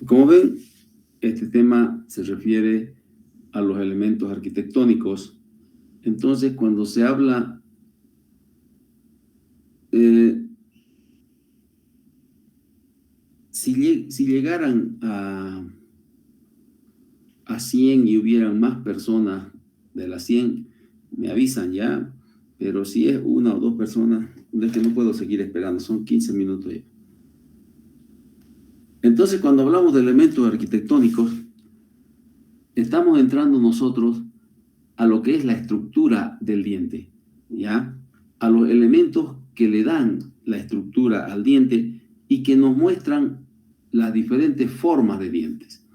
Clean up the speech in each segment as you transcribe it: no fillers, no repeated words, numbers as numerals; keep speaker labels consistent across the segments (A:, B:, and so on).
A: Como ven, este tema se refiere a los elementos arquitectónicos. Entonces, cuando se habla si llegaran a 100 y hubieran más personas de las 100, me avisan ya, pero si es una o dos personas, es que no puedo seguir esperando, son 15 minutos ya. Entonces, cuando hablamos de elementos arquitectónicos, estamos entrando nosotros a lo que es la estructura del diente, ¿ya? A los elementos que le dan la estructura al diente y que nos muestran las diferentes formas de dientes.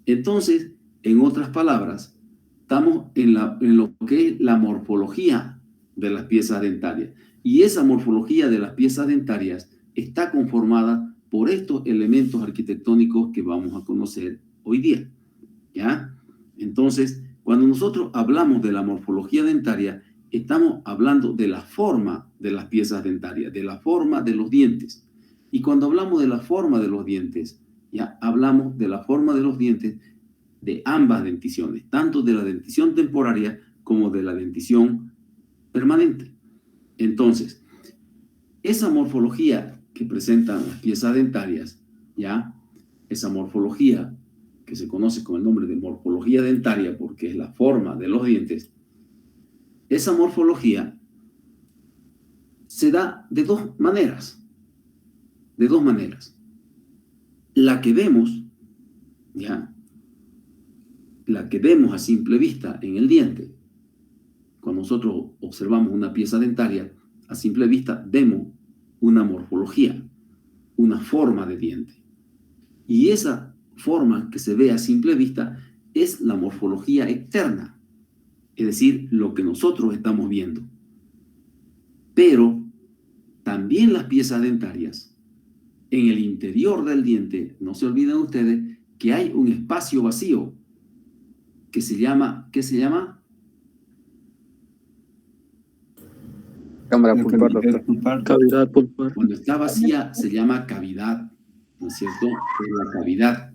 A: Entonces, en otras palabras, estamos en lo que es la morfología de las piezas dentarias. Y esa morfología de las piezas dentarias está conformada por estos elementos arquitectónicos que vamos a conocer hoy día, ¿ya? Entonces, cuando nosotros hablamos de la morfología dentaria, estamos hablando de la forma de las piezas dentarias, de la forma de los dientes. Y cuando hablamos de la forma de los dientes, ya hablamos de la forma de los dientes de ambas denticiones, tanto de la dentición temporaria como de la dentición permanente. Entonces, esa morfología que presentan las piezas dentarias, ya, esa morfología que se conoce con el nombre de morfología dentaria porque es la forma de los dientes, esa morfología se da de dos maneras. De dos maneras. La que vemos, ya, la que vemos a simple vista en el diente. Cuando nosotros observamos una pieza dentaria, a simple vista vemos una morfología, una forma de diente. Y esa forma que se ve a simple vista es la morfología externa, es decir, lo que nosotros estamos viendo. Pero también las piezas dentarias, en el interior del diente, no se olviden ustedes que hay un espacio vacío que se llama, ¿qué se llama?
B: Cámara pulpar, doctor.
C: Cavidad pulpar.
A: Cuando está vacía se llama cavidad, ¿no es cierto? Es la cavidad.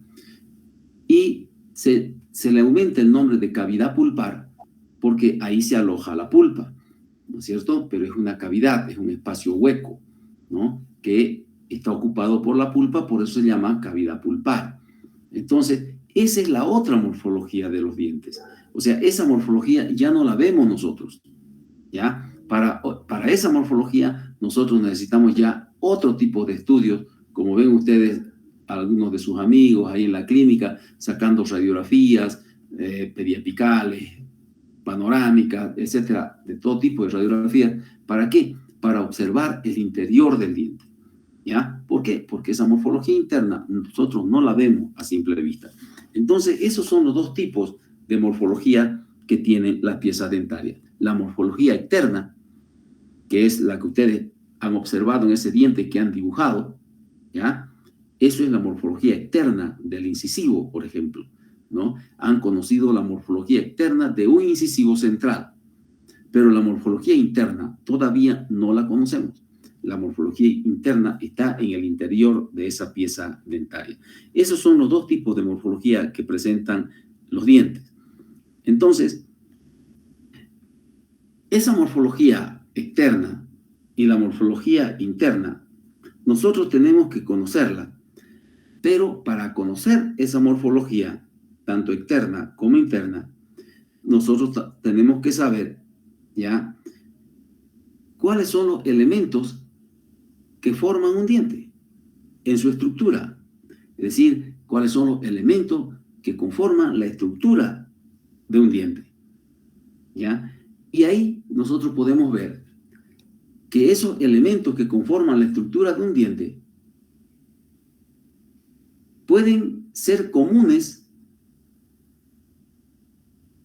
A: Y se le aumenta el nombre de cavidad pulpar porque ahí se aloja la pulpa, ¿no es cierto? Pero es una cavidad, es un espacio hueco, ¿no? Que está ocupado por la pulpa, por eso se llama cavidad pulpar. Entonces, esa es la otra morfología de los dientes. O sea, esa morfología ya no la vemos nosotros, ¿ya? Para esa morfología, nosotros necesitamos ya otro tipo de estudios, como ven ustedes, algunos de sus amigos ahí en la clínica, sacando radiografías periapicales, panorámicas, etcétera, de todo tipo de radiografías. ¿Para qué? Para observar el interior del diente, ¿ya? ¿Por qué? Porque esa morfología interna nosotros no la vemos a simple vista. Entonces, esos son los dos tipos de morfología que tienen las piezas dentarias. La morfología externa, que es la que ustedes han observado en ese diente que han dibujado, ¿ya? Eso es la morfología externa del incisivo, por ejemplo, ¿no? Han conocido la morfología externa de un incisivo central, pero la morfología interna todavía no la conocemos. La morfología interna está en el interior de esa pieza dentaria. Esos son los dos tipos de morfología que presentan los dientes. Entonces, esa morfología externa y la morfología interna, nosotros tenemos que conocerla, pero para conocer esa morfología, tanto externa como interna, nosotros tenemos que saber, ¿ya?, cuáles son los elementos que forman un diente en su estructura. Es decir, cuáles son los elementos que conforman la estructura de un diente, ¿ya? Y ahí nosotros podemos ver que esos elementos que conforman la estructura de un diente pueden ser comunes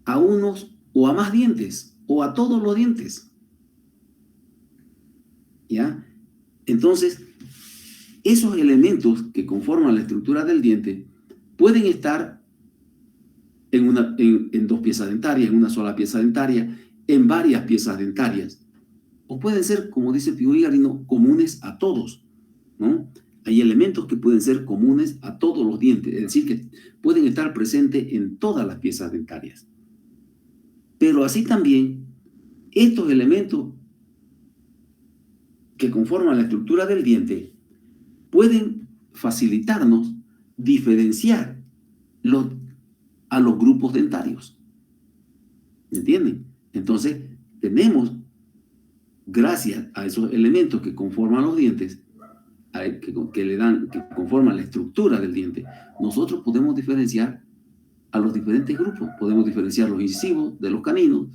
A: a unos o a más dientes o a todos los dientes, ¿ya? Entonces, esos elementos que conforman la estructura del diente pueden estar en dos piezas dentarias, en una sola pieza dentaria, en varias piezas dentarias, o pueden ser, como dice Pío Igarino, comunes a todos, ¿no? Hay elementos que pueden ser comunes a todos los dientes, es decir, que pueden estar presentes en todas las piezas dentarias. Pero así también, estos elementos que conforman la estructura del diente pueden facilitarnos diferenciar a los grupos dentarios. ¿Entienden? Entonces, tenemos, gracias a esos elementos que conforman los dientes, que conforman la estructura del diente, nosotros podemos diferenciar a los diferentes grupos. Podemos diferenciar los incisivos de los caninos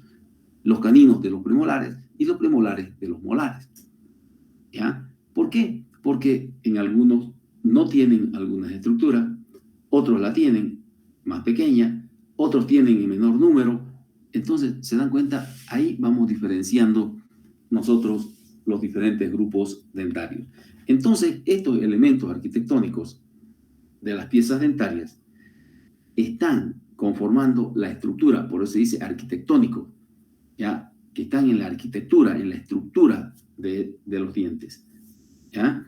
A: de los premolares y los premolares de los molares. ¿Ya? ¿Por qué? Porque en algunos no tienen algunas estructuras, otros la tienen más pequeña, otros tienen en menor número. Entonces, se dan cuenta, ahí vamos diferenciando nosotros los diferentes grupos dentarios. Entonces, estos elementos arquitectónicos de las piezas dentarias están conformando la estructura, por eso se dice arquitectónico, ¿ya? Que están en la arquitectura, en la estructura de los dientes, ¿ya?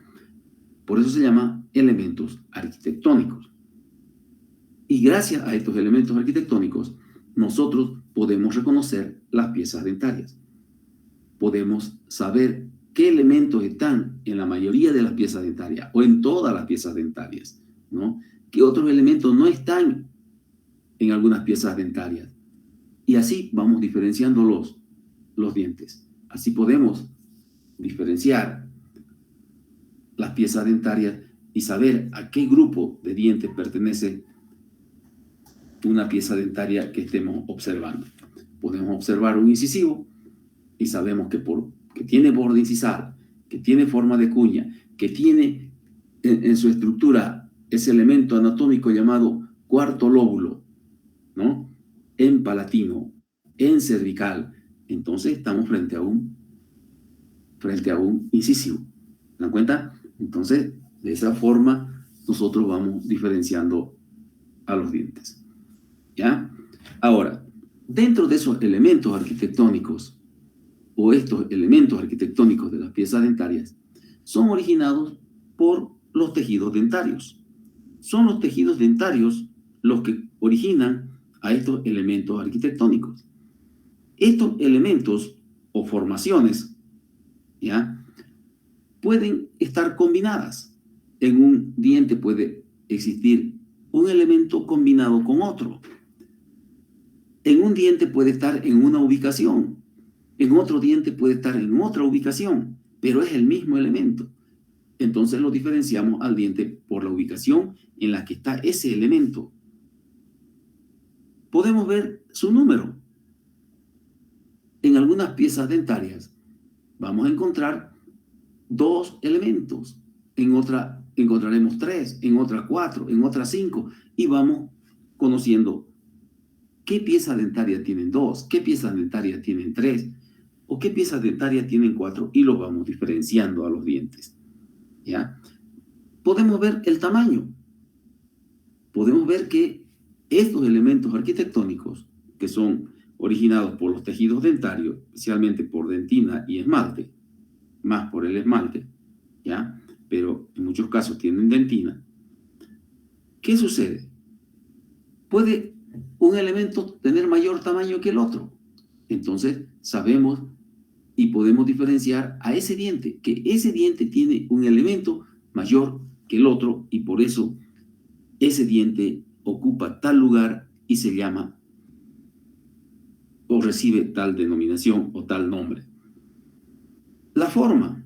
A: Por eso se llama elementos arquitectónicos. Y gracias a estos elementos arquitectónicos, nosotros podemos reconocer las piezas dentarias. Podemos saber qué elementos están en la mayoría de las piezas dentarias o en todas las piezas dentarias, ¿no? ¿Qué otros elementos no están en algunas piezas dentarias? Y así vamos diferenciando los dientes. Así podemos diferenciar las piezas dentarias y saber a qué grupo de dientes pertenece una pieza dentaria que estemos observando. Podemos observar un incisivo y sabemos que tiene borde incisal, que tiene forma de cuña, que tiene en su estructura ese elemento anatómico llamado cuarto lóbulo, ¿no? En palatino, en cervical. Entonces estamos frente a un incisivo. ¿Se dan cuenta? Entonces, de esa forma, nosotros vamos diferenciando a los dientes. ¿Ya? Ahora, dentro de esos elementos arquitectónicos, o estos elementos arquitectónicos de las piezas dentarias, son originados por los tejidos dentarios. Son los tejidos dentarios los que originan a estos elementos arquitectónicos. Estos elementos o formaciones, ¿ya?, pueden estar combinadas. En un diente puede existir un elemento combinado con otro. En un diente puede estar en una ubicación, en otro diente puede estar en otra ubicación, pero es el mismo elemento. Entonces lo diferenciamos al diente por la ubicación en la que está ese elemento. Podemos ver su número. En algunas piezas dentarias vamos a encontrar 2 elementos, en otra encontraremos 3, en otra 4, en otra 5, y vamos conociendo qué piezas dentarias tienen 2, qué piezas dentarias tienen 3, o qué piezas dentarias tienen 4, y los vamos diferenciando a los dientes. ¿Ya? Podemos ver el tamaño. Podemos ver que estos elementos arquitectónicos, que son originados por los tejidos dentarios, especialmente por dentina y esmalte, más por el esmalte, ¿ya?, pero en muchos casos tienen dentina. ¿Qué sucede? Puede un elemento tener mayor tamaño que el otro. Entonces sabemos y podemos diferenciar a ese diente, que ese diente tiene un elemento mayor que el otro, y por eso ese diente ocupa tal lugar y se llama o recibe tal denominación o tal nombre. La forma.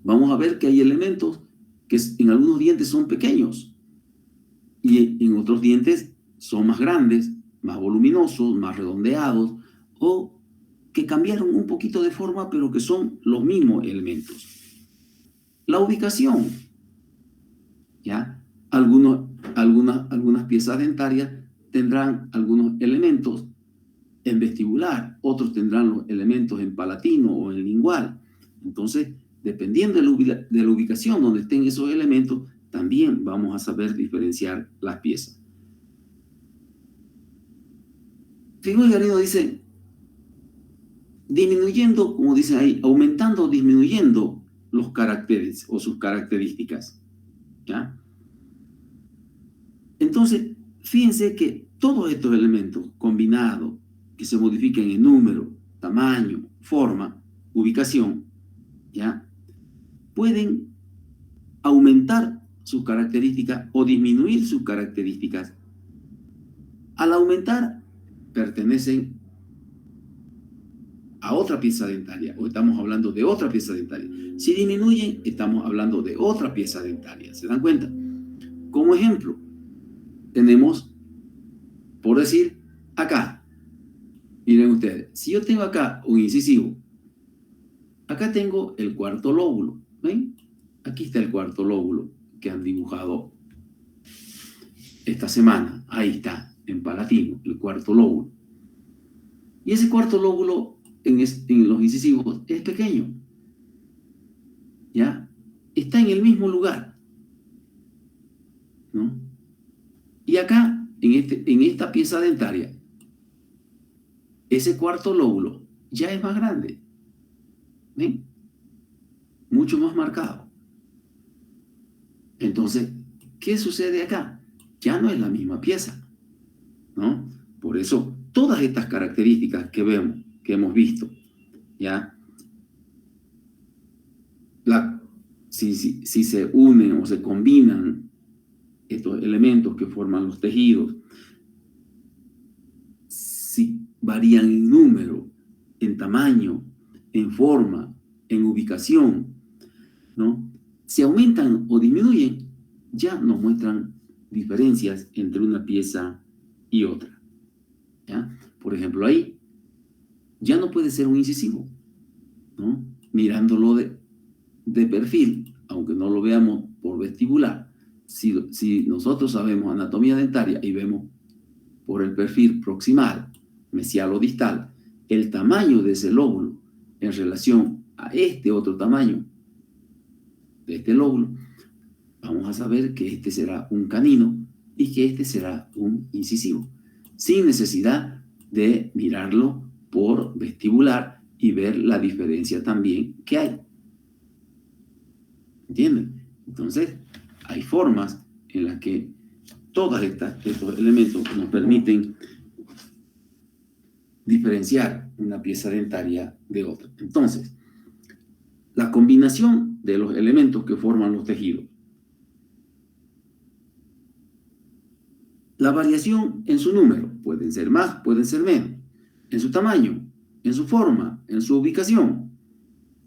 A: Vamos a ver que hay elementos que en algunos dientes son pequeños y en otros dientes son más grandes, más voluminosos, más redondeados, o que cambiaron un poquito de forma, pero que son los mismos elementos. La ubicación. ¿Ya? Algunas piezas dentarias tendrán algunos elementos en vestibular, otros tendrán los elementos en palatino o en lingual. Entonces, dependiendo de la ubicación donde estén esos elementos, también vamos a saber diferenciar las piezas. Figura Garrido dice, disminuyendo, como dice ahí, aumentando o disminuyendo los caracteres o sus características. ¿Ya? Entonces, fíjense que todos estos elementos combinados, que se modifiquen en número, tamaño, forma, ubicación, ¿ya? Pueden aumentar sus características o disminuir sus características. Al aumentar, pertenecen a otra pieza dentaria, o estamos hablando de otra pieza dentaria. Si disminuyen, estamos hablando de otra pieza dentaria. ¿Se dan cuenta? Como ejemplo, tenemos, por decir, acá. Miren ustedes, si yo tengo acá un incisivo, acá tengo el cuarto lóbulo. ¿Ven? Aquí está el cuarto lóbulo que han dibujado esta semana. Ahí está, en palatino, el cuarto lóbulo. Y ese cuarto lóbulo en los incisivos es pequeño. ¿Ya? Está en el mismo lugar. ¿No? Y acá, en esta pieza dentaria, ese cuarto lóbulo ya es más grande. ¿Ven? Mucho más marcado. Entonces, ¿qué sucede acá? Ya no es la misma pieza, ¿no? Por eso, todas estas características que vemos, que hemos visto, ¿ya? Si se unen o se combinan estos elementos que forman los tejidos, si varían en número, en tamaño, en forma, en ubicación, ¿no? Si aumentan o disminuyen, ya nos muestran diferencias entre una pieza y otra. ¿Ya? Por ejemplo, ahí ya no puede ser un incisivo, ¿no? Mirándolo de perfil, aunque no lo veamos por vestibular, si nosotros sabemos anatomía dentaria y vemos por el perfil proximal, mesial o distal, el tamaño de ese lóbulo en relación a este otro tamaño de este lóbulo, vamos a saber que este será un canino y que este será un incisivo, sin necesidad de mirarlo por vestibular y ver la diferencia también que hay. ¿Entienden? Entonces, hay formas en las que todos estos elementos nos permiten diferenciar una pieza dentaria de otra. Entonces, la combinación de los elementos que forman los tejidos, la variación en su número, pueden ser más, pueden ser menos, en su tamaño, en su forma, en su ubicación,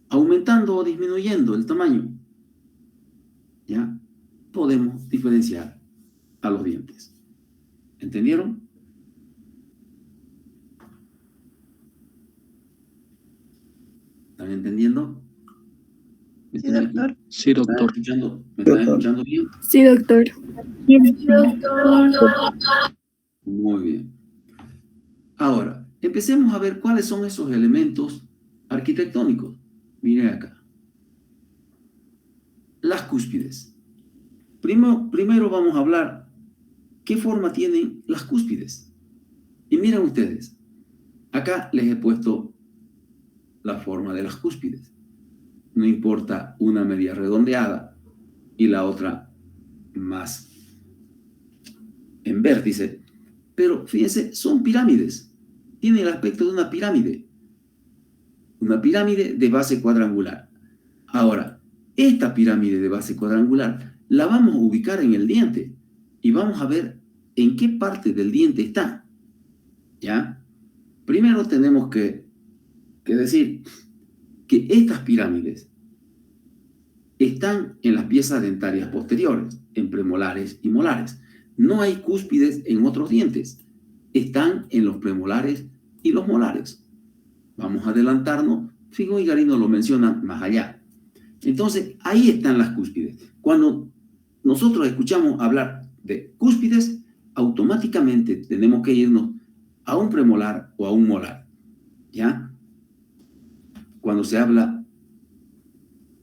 A: aumentando o disminuyendo el tamaño, ¿ya? Podemos diferenciar a los dientes. ¿Entendieron? ¿Están entendiendo?
B: Sí, doctor. Sí, doctor.
A: ¿Me están escuchando bien?
C: Sí, doctor.
A: Muy bien. Ahora, empecemos a ver cuáles son esos elementos arquitectónicos. Miren acá. Las cúspides. Primero vamos a hablar qué forma tienen las cúspides. Y miren ustedes, acá les he puesto la forma de las cúspides. No importa una media redondeada y la otra más en vértice, pero fíjense, son pirámides. Tienen el aspecto de una pirámide de base cuadrangular. Ahora, esta pirámide de base cuadrangular la vamos a ubicar en el diente y vamos a ver en qué parte del diente está. ¿Ya? Primero tenemos que decir que estas pirámides están en las piezas dentarias posteriores, en premolares y molares. No hay cúspides en otros dientes. Están en los premolares y los molares. Vamos a adelantarnos. Figo y Garino lo mencionan más allá. Entonces, ahí están las cúspides. Cuando nosotros escuchamos hablar de cúspides, automáticamente tenemos que irnos a un premolar o a un molar. ¿Ya? Cuando se habla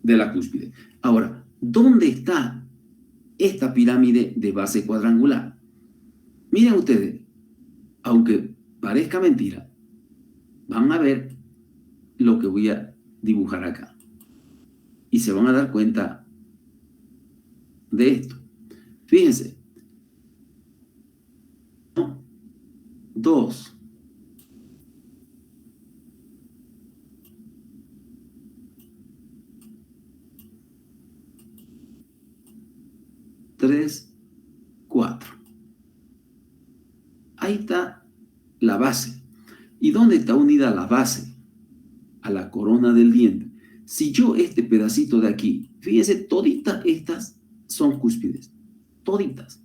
A: de la cúspide. Ahora, ¿dónde está esta pirámide de base cuadrangular? Miren ustedes, aunque parezca mentira, van a ver lo que voy a dibujar acá. y se van a dar cuenta de esto. Fíjense. 2. 3, 4. Ahí está la base. ¿Y dónde está unida la base? A la corona del diente. Si yo este pedacito de aquí, fíjense, toditas estas son cúspides. Toditas.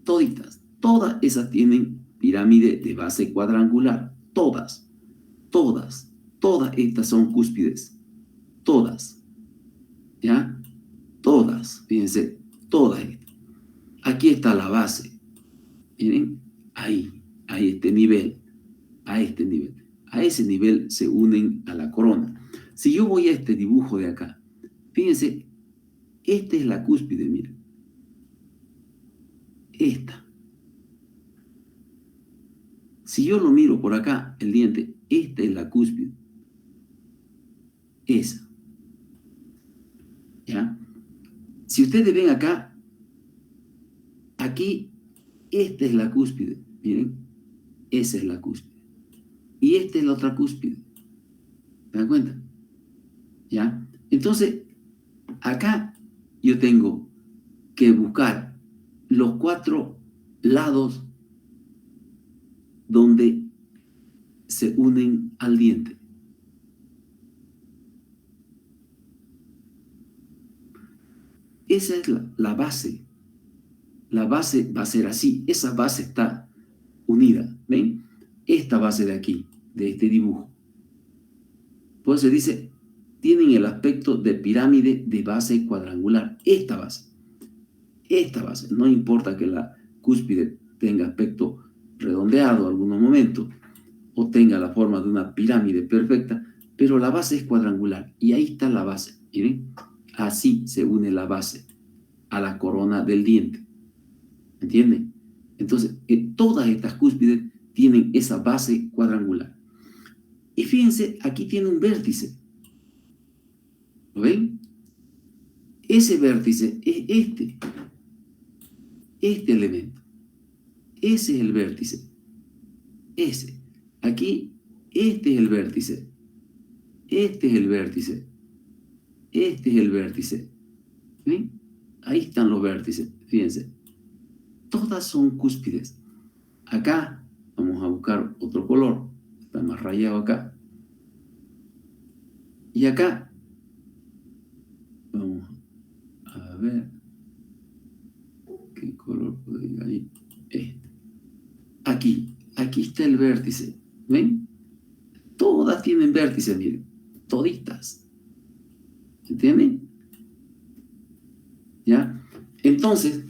A: Toditas. Todas esas tienen pirámide de base cuadrangular. Todas. Todas. Todas estas son cúspides. Todas. ¿Ya? Todas. Fíjense. Todas estas. Aquí está la base. Miren. Ahí. A este nivel. A este nivel. A ese nivel se unen a la corona. Si yo voy a este dibujo de acá, fíjense, esta es la cúspide, miren. Esta. Si yo lo miro por acá, el diente, esta es la cúspide. Esa. ¿Ya? Si ustedes ven acá, aquí, esta es la cúspide. Miren, esa es la cúspide. Y esta es la otra cúspide. ¿Se dan cuenta? ¿Ya? Entonces, acá yo tengo que buscar los 4 lados donde se unen al diente. Esa es la base. La base va a ser así. Esa base está unida. ¿Ven? Esta base de aquí, de este dibujo. Pues se dice, tienen el aspecto de pirámide de base cuadrangular. Esta base. Esta base. No importa que la cúspide tenga aspecto redondeado en algunos momentos o tenga la forma de una pirámide perfecta, pero la base es cuadrangular. Y ahí está la base. Miren, así se une la base a la corona del diente. ¿Entienden? Entonces, todas estas cúspides tienen esa base cuadrangular. Y fíjense, aquí tiene un vértice. ¿Lo ven? Ese vértice es este elemento. Ese es el vértice. Ese. Aquí, este es el vértice. Este es el vértice. Este es el vértice. ¿Ven? Ahí están los vértices. Fíjense. Todas son cúspides. Acá vamos a buscar otro color. Está más rayado acá. Y acá vamos a ver qué color puede ir ahí. Este. Aquí está el vértice. ¿Ven? Todas tienen vértices, miren. Toditas. ¿Entienden? ¿Ya? Entonces,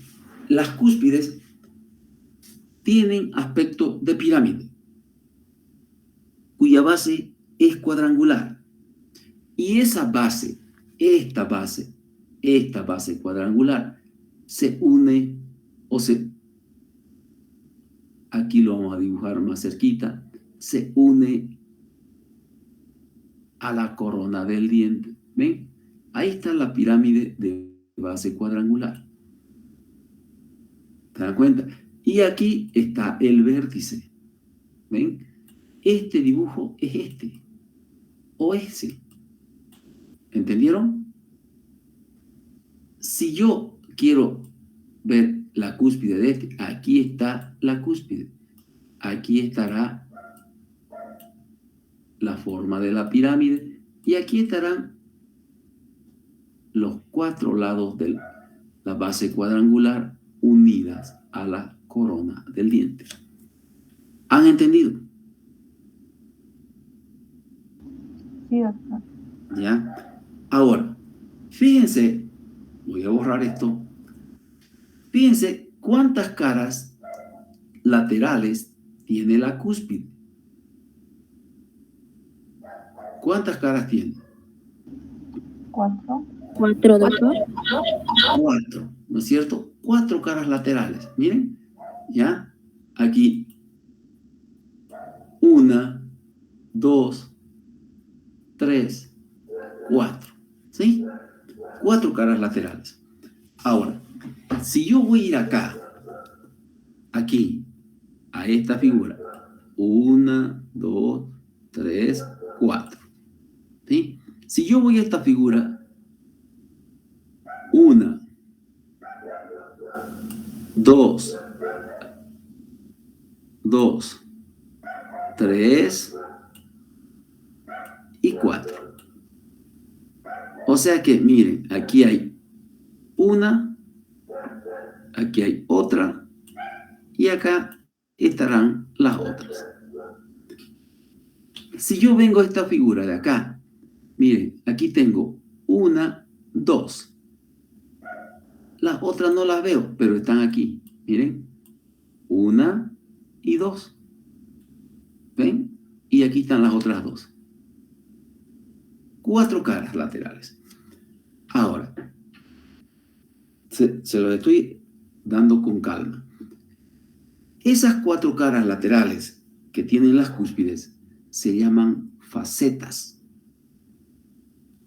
A: las cúspides tienen aspecto de pirámide, cuya base es cuadrangular. Y esa base, esta base cuadrangular, se une, aquí lo vamos a dibujar más cerquita, se une a la corona del diente. ¿Ven? Ahí está la pirámide de base cuadrangular. ¿Se dan cuenta? Y aquí está el vértice. ¿Ven? Este dibujo es este. O ese. ¿Entendieron? Si yo quiero ver la cúspide de este, aquí está la cúspide. Aquí estará la forma de la pirámide. Y aquí estarán los 4 lados de la base cuadrangular unidas a la corona del diente. ¿Han entendido?
C: Sí, doctor.
A: ¿Ya? Ahora, fíjense, voy a borrar esto. Fíjense cuántas caras laterales tiene la cúspide. ¿Cuántas caras tiene?
C: 4.
D: 4, doctor.
A: 4, ¿no es cierto? 4 caras laterales. Miren, ¿ya? Aquí 1, 2, 3, 4. ¿Sí? 4 caras laterales. Ahora, si yo voy a ir acá, aquí, a esta figura, 1, 2, 3, 4. ¿Sí? Si yo voy a esta figura, 1, 2, 3 y 4. O sea que, miren, aquí hay una, aquí hay otra, y acá estarán las otras. Si yo vengo a esta figura de acá, miren, aquí tengo 1, 2. Las otras no las veo, pero están aquí. Miren, 1 y 2. ¿Ven? Y aquí están las otras 2. 4 caras laterales. Ahora, se los estoy dando con calma. Esas 4 caras laterales que tienen las cúspides se llaman facetas.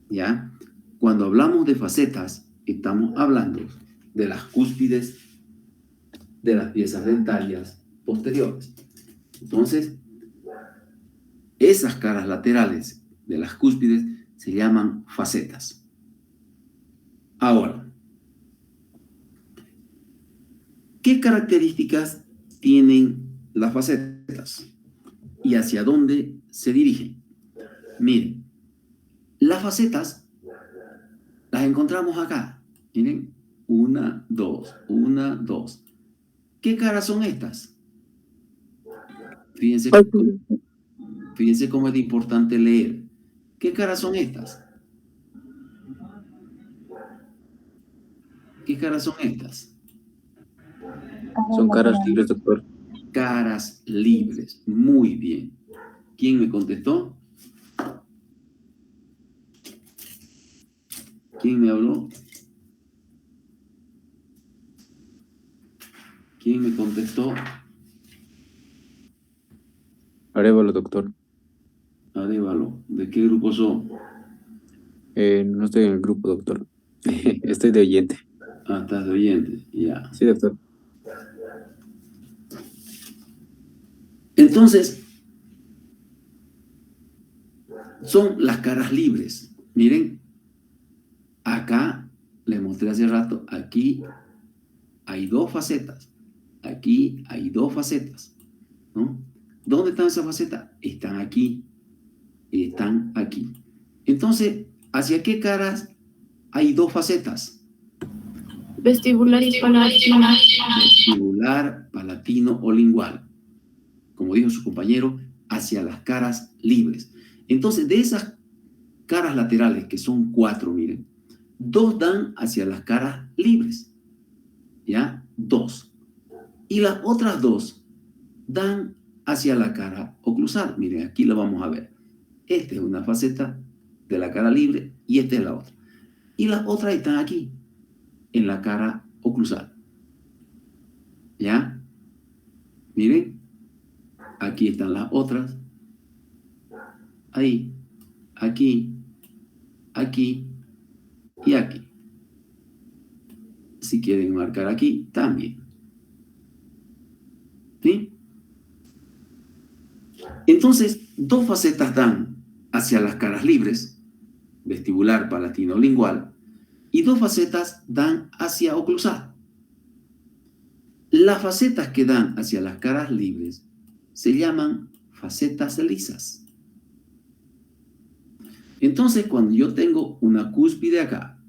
A: ¿Ya? Cuando hablamos de facetas, estamos hablando de las cúspides de las piezas dentarias posteriores. Entonces, esas caras laterales de las cúspides se llaman facetas. Ahora, ¿qué características tienen las facetas? ¿Y hacia dónde se dirigen? Miren, las facetas las encontramos acá. Miren, 1, 2, 1, 2. ¿Qué caras son estas? Fíjense cómo es importante leer. ¿Qué caras son estas? ¿Qué caras son estas?
B: Son caras libres, doctor.
A: Caras libres. Muy bien. ¿Quién me contestó? ¿Quién me habló? ¿Quién me contestó?
B: Arévalo, doctor.
A: Arévalo. ¿De qué grupo son?
B: No estoy en el grupo, doctor. Estoy de oyente.
A: Ah, estás de oyente. Ya.
B: Sí, doctor.
A: Entonces, son las caras libres. Miren, acá, les mostré hace rato, aquí hay 2 facetas. Aquí hay 2 facetas, ¿no? ¿Dónde están esas facetas? Están aquí. Están aquí. Entonces, ¿hacia qué caras hay 2 facetas?
C: Vestibular y palatino.
A: Vestibular, palatino o lingual. Como dijo su compañero, hacia las caras libres. Entonces, de esas caras laterales, que son 4, miren, 2 dan hacia las caras libres. ¿Ya? 2. Y las otras 2 dan hacia la cara oclusal. Miren, aquí lo vamos a ver. Esta es una faceta de la cara libre y esta es la otra. Y las otras están aquí, en la cara oclusal. ¿Ya? Miren, aquí están las otras. Ahí, aquí, aquí y aquí. Si quieren marcar aquí, también. ¿Sí? Entonces, 2 facetas dan hacia las caras libres, vestibular, palatino, lingual, y 2 facetas dan hacia oclusal. Las facetas que dan hacia las caras libres se llaman facetas lisas. Entonces, cuando yo tengo una cúspide acá,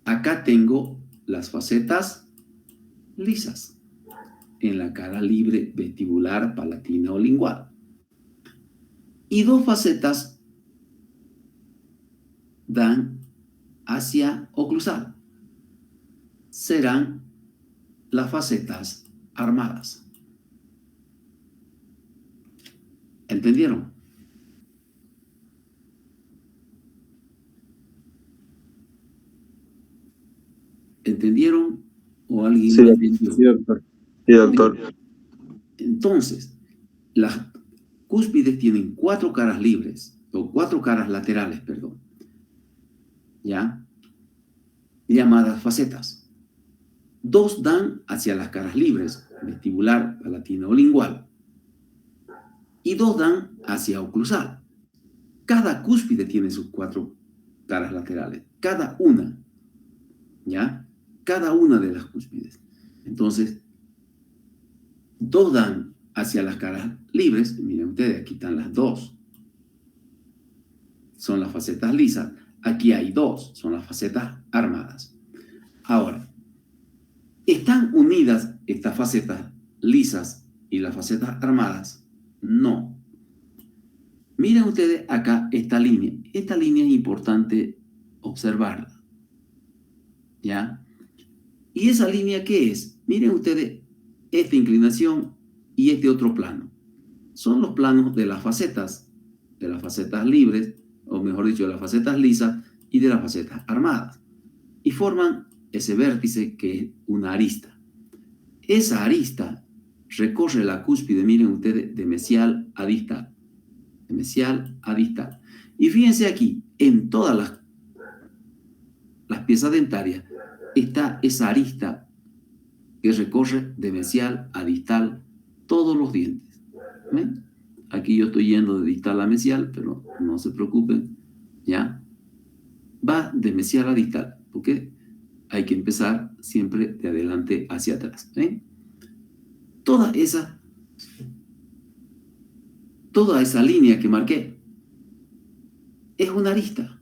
A: acá tengo las facetas lisas en la cara libre, vestibular, palatina o lingual. Y 2 facetas dan hacia oclusal. Serán las facetas armadas. ¿Entendieron? ¿Entendieron? ¿O alguien
B: Sí,
A: no entendió?
B: sí, doctor. Sí, doctor.
A: Entonces, las cúspides tienen 4 caras libres, o 4 caras laterales, perdón. ¿Ya? llamadas facetas. 2 dan hacia las caras libres, vestibular, palatina o lingual. Y 2 dan hacia oclusal. Cada cúspide tiene sus 4 caras laterales. Cada una. ¿Ya? Cada una de las cúspides. Entonces, 2 dan hacia las caras libres. Miren ustedes, aquí están las 2. Son las facetas lisas. Aquí hay 2. Son las facetas armadas. Ahora, ¿están unidas estas facetas lisas y las facetas armadas? No. Miren ustedes acá esta línea. Esta línea es importante observarla. ¿Ya? ¿Y esa línea qué es? Miren ustedes esta inclinación y este otro plano. Son los planos de las facetas libres, o mejor dicho, de las facetas lisas y de las facetas armadas. Y forman ese vértice que es una arista. Esa arista recorre la cúspide, miren ustedes, de mesial a distal. De mesial a distal. Y fíjense aquí, en todas las piezas dentarias está esa arista que recorre de mesial a distal todos los dientes. ¿Ven? Aquí yo estoy yendo de distal a mesial, pero no se preocupen, ¿ya? Va de mesial a distal, porque hay que empezar siempre de adelante hacia atrás. ¿Ven? Toda esa línea que marqué es una arista.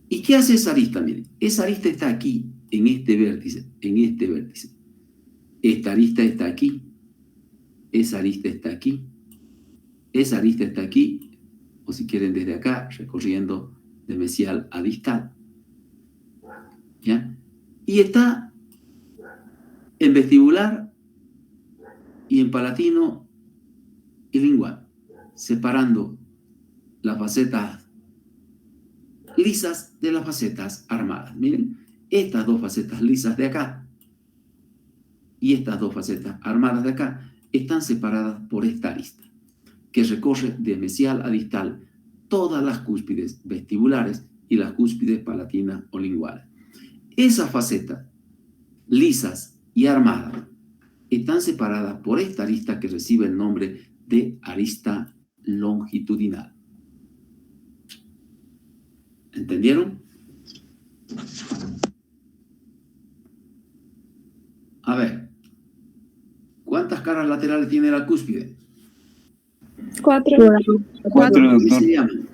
A: ¿Y qué hace esa arista? Miren, esa arista está aquí, en este vértice, Esta arista está aquí, esa arista está aquí, esa arista está aquí, o si quieren desde acá, recorriendo de mesial a distal. ¿Ya? Y está en vestibular y en palatino y lingual, separando las facetas lisas de las facetas armadas. Miren, estas 2 facetas lisas de acá y estas 2 facetas armadas de acá están separadas por esta arista, que recorre de mesial a distal todas las cúspides vestibulares y las cúspides palatinas o linguales. Esas facetas lisas y armadas están separadas por esta arista que recibe el nombre de arista longitudinal. ¿Entendieron? A ver, ¿cuántas caras laterales tiene la cúspide?
C: 4.
D: 4,
A: ¿Qué
D: doctor.
A: se llaman?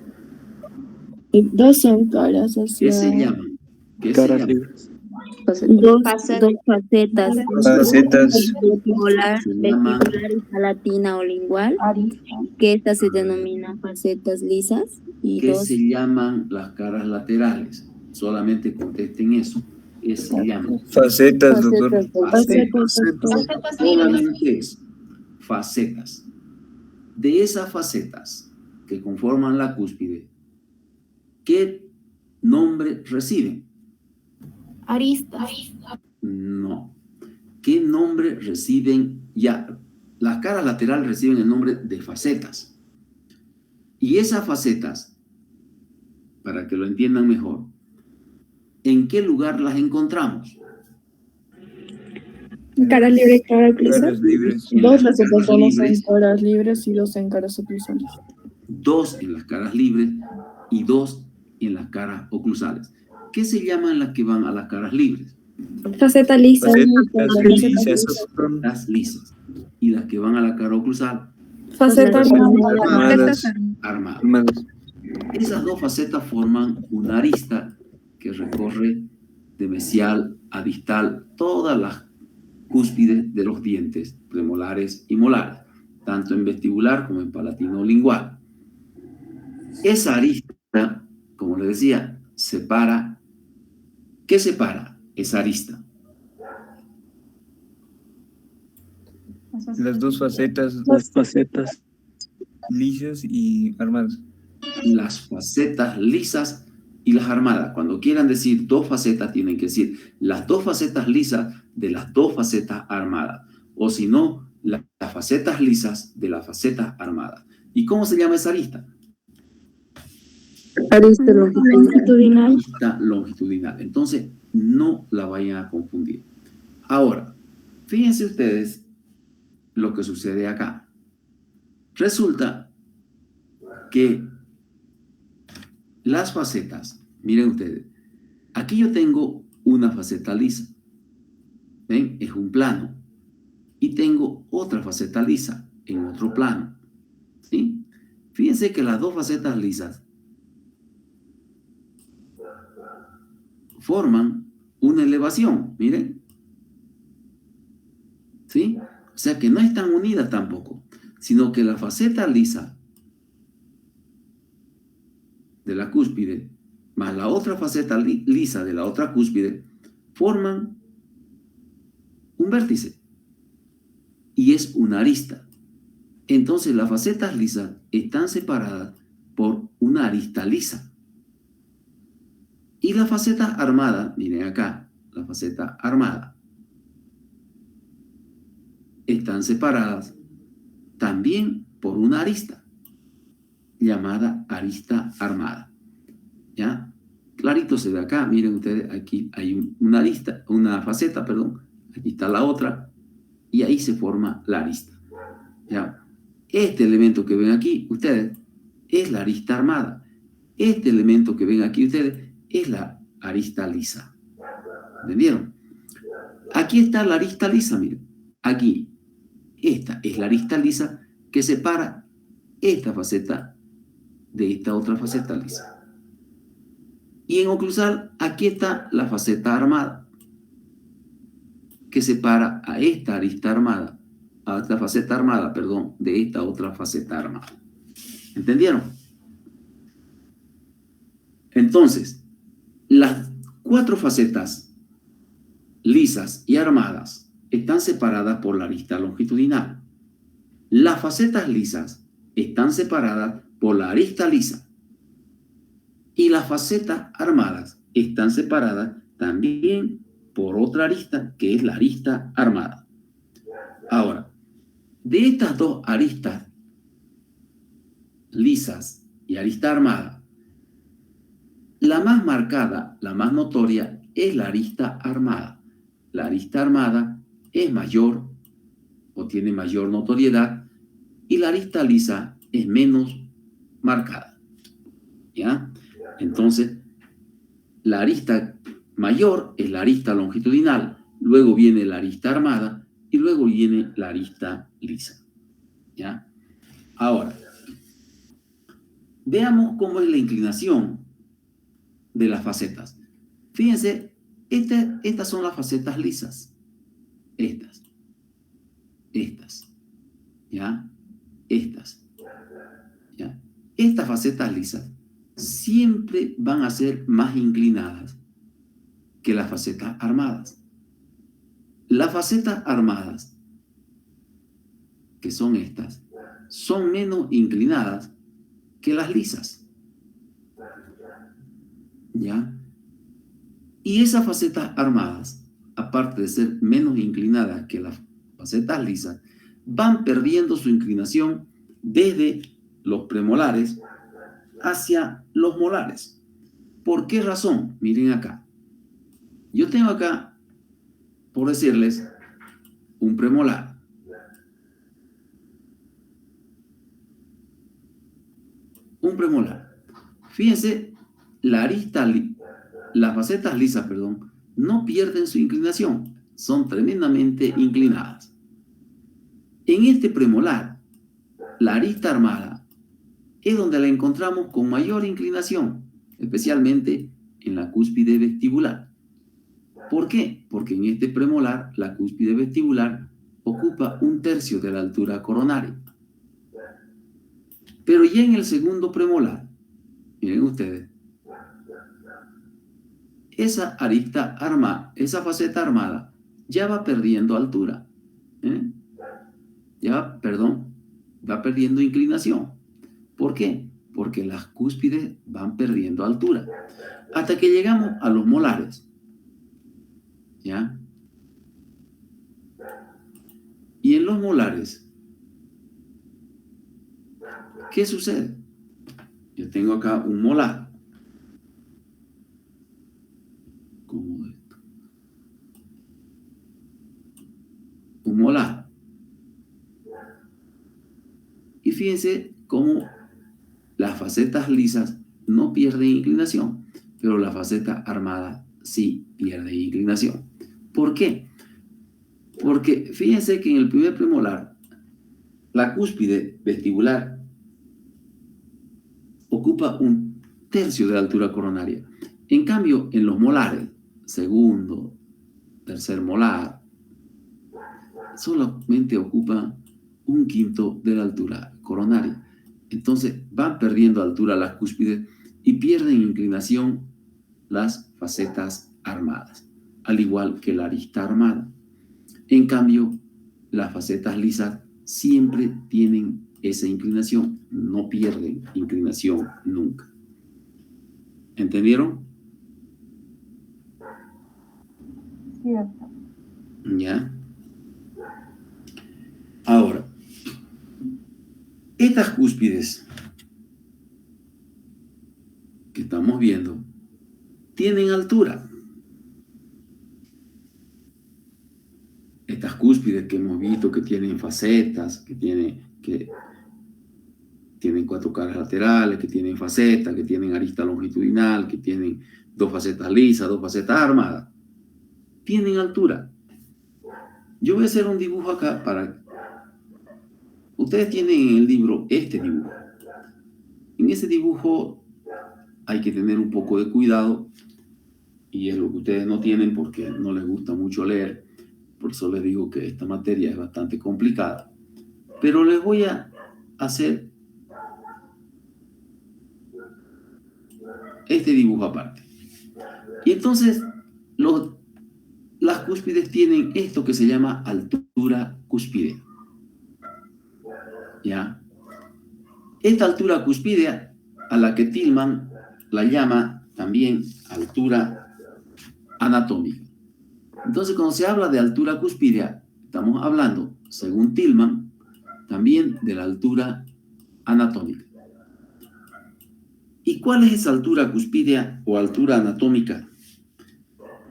C: 2 son caras hacia...
A: ¿Qué se llaman? ¿Qué se
B: Caras
A: llaman?
B: libres.
C: Dos
D: Facetas.
E: Vestibular,
A: Se llaman-
E: vestibular y palatina o lingual, que estas se denominan facetas lisas y
A: ¿Qué
E: 2
A: se llaman las caras laterales? Solamente contesten eso. ¿Qué se llaman?
D: Facetas, doctor.
A: Facetas. Solamente es facetas. De esas facetas que conforman la cúspide, ¿qué nombre reciben?
C: Aristas.
A: No. ¿Qué nombre reciben ya? Las caras laterales reciben el nombre de facetas. Y esas facetas, para que lo entiendan mejor, ¿en qué lugar las encontramos?
C: Cara libre y cara oclusal.
D: Caras libres.
A: En
C: 2
A: las
C: las
A: caras
C: encontramos en
A: libres,
C: caras libres y 2 en caras oclusales.
A: 2 en las caras libres y 2 en las caras oclusales. ¿Qué se llaman las que van a las caras libres?
C: Faceta lisa.
D: Facetas lisas.
A: Las lisas. Y las que van a la cara oclusal,
C: Faceta
D: Armadas.
A: armadas.
B: Armadas.
A: Esas 2 facetas forman una arista que recorre de mesial a distal todas las cúspides de los dientes premolares y molares, tanto en vestibular como en palatino lingual. Esa arista, como les decía, separa. ¿Qué separa esa arista?
D: Las 2 facetas
B: Las facetas.
D: lisas y armadas.
A: Las facetas lisas y las armadas. Cuando quieran decir 2 facetas, tienen que decir las 2 facetas lisas de las 2 facetas armadas. O si no, las facetas lisas de las facetas armadas. ¿Y cómo se llama esa arista?
C: Arista longitudinal.
A: Arista longitudinal. Entonces, no la vayan a confundir. Ahora, fíjense ustedes lo que sucede acá. Resulta que las facetas, miren ustedes, aquí yo tengo una faceta lisa. ¿Ven? Es un plano. Y tengo otra faceta lisa en otro plano. ¿Sí? Fíjense que las dos facetas lisas forman una elevación, miren. ¿Sí? O sea que no están unidas tampoco, sino que la faceta lisa de la cúspide más la otra faceta lisa de la otra cúspide forman un vértice y es una arista. Entonces las facetas lisas están separadas por una arista lisa. Y la faceta armada, miren acá, la faceta armada, están separadas también por una arista llamada arista armada. ¿Ya? Clarito se ve acá, miren ustedes, aquí hay una arista, una faceta, perdón, aquí está la otra, y ahí se forma la arista. ¿Ya? Este elemento que ven aquí, ustedes, es la arista armada. Este elemento que ven aquí ustedes es la arista lisa. ¿Entendieron? Aquí está la arista lisa, miren. Aquí. Esta es la arista lisa que separa esta faceta de esta otra faceta lisa. Y en oclusal, aquí está la faceta armada que separa a esta arista armada, a esta faceta armada, perdón, de esta otra faceta armada. ¿Entendieron? Entonces, las cuatro facetas lisas y armadas están separadas por la arista longitudinal. Las facetas lisas están separadas por la arista lisa. Y las facetas armadas están separadas también por otra arista, que es la arista armada. Ahora, de estas dos aristas lisas y arista armada, la más marcada, la más notoria, es la arista armada. La arista armada es mayor o tiene mayor notoriedad y la arista lisa es menos marcada. ¿Ya? Entonces, la arista mayor es la arista longitudinal, luego viene la arista armada y luego viene la arista lisa. ¿Ya? Ahora, veamos cómo es la inclinación de las facetas. Fíjense, estas son las facetas lisas. Estas. ¿Ya? ¿Ya? Estas facetas lisas siempre van a ser más inclinadas que las facetas armadas. Las facetas armadas, que son estas, son menos inclinadas que las lisas. ¿Ya? Y esas facetas armadas, aparte de ser menos inclinadas que las facetas lisas, van perdiendo su inclinación desde los premolares hacia los molares. ¿Por qué razón? Miren acá. Yo tengo acá, por decirles, un premolar. Un premolar. Fíjense, las facetas lisas, perdón, no pierden su inclinación. Son tremendamente inclinadas. En este premolar, la arista armada es donde la encontramos con mayor inclinación, especialmente en la cúspide vestibular. ¿Por qué? Porque en este premolar, la cúspide vestibular ocupa 1/3 de la altura coronaria. Pero ya en el segundo premolar, miren ustedes, esa faceta armada ya va perdiendo altura. Va perdiendo inclinación. ¿Por qué? Porque las cúspides van perdiendo altura. Hasta que llegamos a los molares. ¿Ya? Y en los molares, ¿qué sucede? Yo tengo acá un molar. un molar. Y fíjense cómo las facetas lisas no pierden inclinación, pero la faceta armada sí pierde inclinación. ¿Por qué? Porque fíjense que en el primer premolar, la cúspide vestibular ocupa 1/3 de la altura coronaria. En cambio, en los molares, segundo, tercer molar, solamente ocupa 1/5 de la altura coronaria. Entonces van perdiendo altura las cúspides y pierden inclinación las facetas armadas, al igual que la arista armada. En cambio, las facetas lisas siempre tienen esa inclinación, no pierden inclinación nunca. ¿Entendieron?
C: Cierto.
A: ¿Ya? Ahora, estas cúspides que estamos viendo tienen altura. Estas cúspides que hemos visto que tienen facetas, que tienen 4 caras laterales, que tienen facetas, que tienen arista longitudinal, que tienen 2 facetas lisas, 2 facetas armadas, tienen altura. Yo voy a hacer un dibujo acá para... Ustedes tienen en el libro este dibujo. En ese dibujo hay que tener un poco de cuidado y es lo que ustedes no tienen porque no les gusta mucho leer. Por eso les digo que esta materia es bastante complicada. Pero les voy a hacer este dibujo aparte. Y entonces las cúspides tienen esto que se llama altura cuspidea. ¿Ya? Esta altura cuspidea, a la que Tillman la llama también altura anatómica. Entonces, cuando se habla de altura cuspidea, estamos hablando, según Tillman, también de la altura anatómica. ¿Y cuál es esa altura cuspidea o altura anatómica?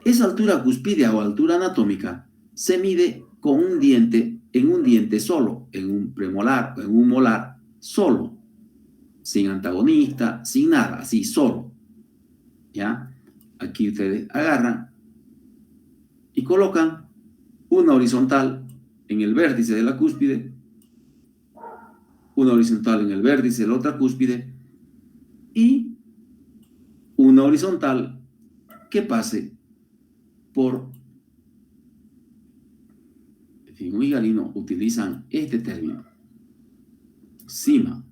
A: Esa altura cuspidea o altura anatómica se mide con un diente, en un diente solo, en un premolar o en un molar solo, sin antagonista, sin nada, así solo. ¿Ya? Aquí ustedes agarran y colocan una horizontal en el vértice de la cúspide, una horizontal en el vértice de la otra cúspide y una horizontal que pase por... En muy galino utilizan este término, cima.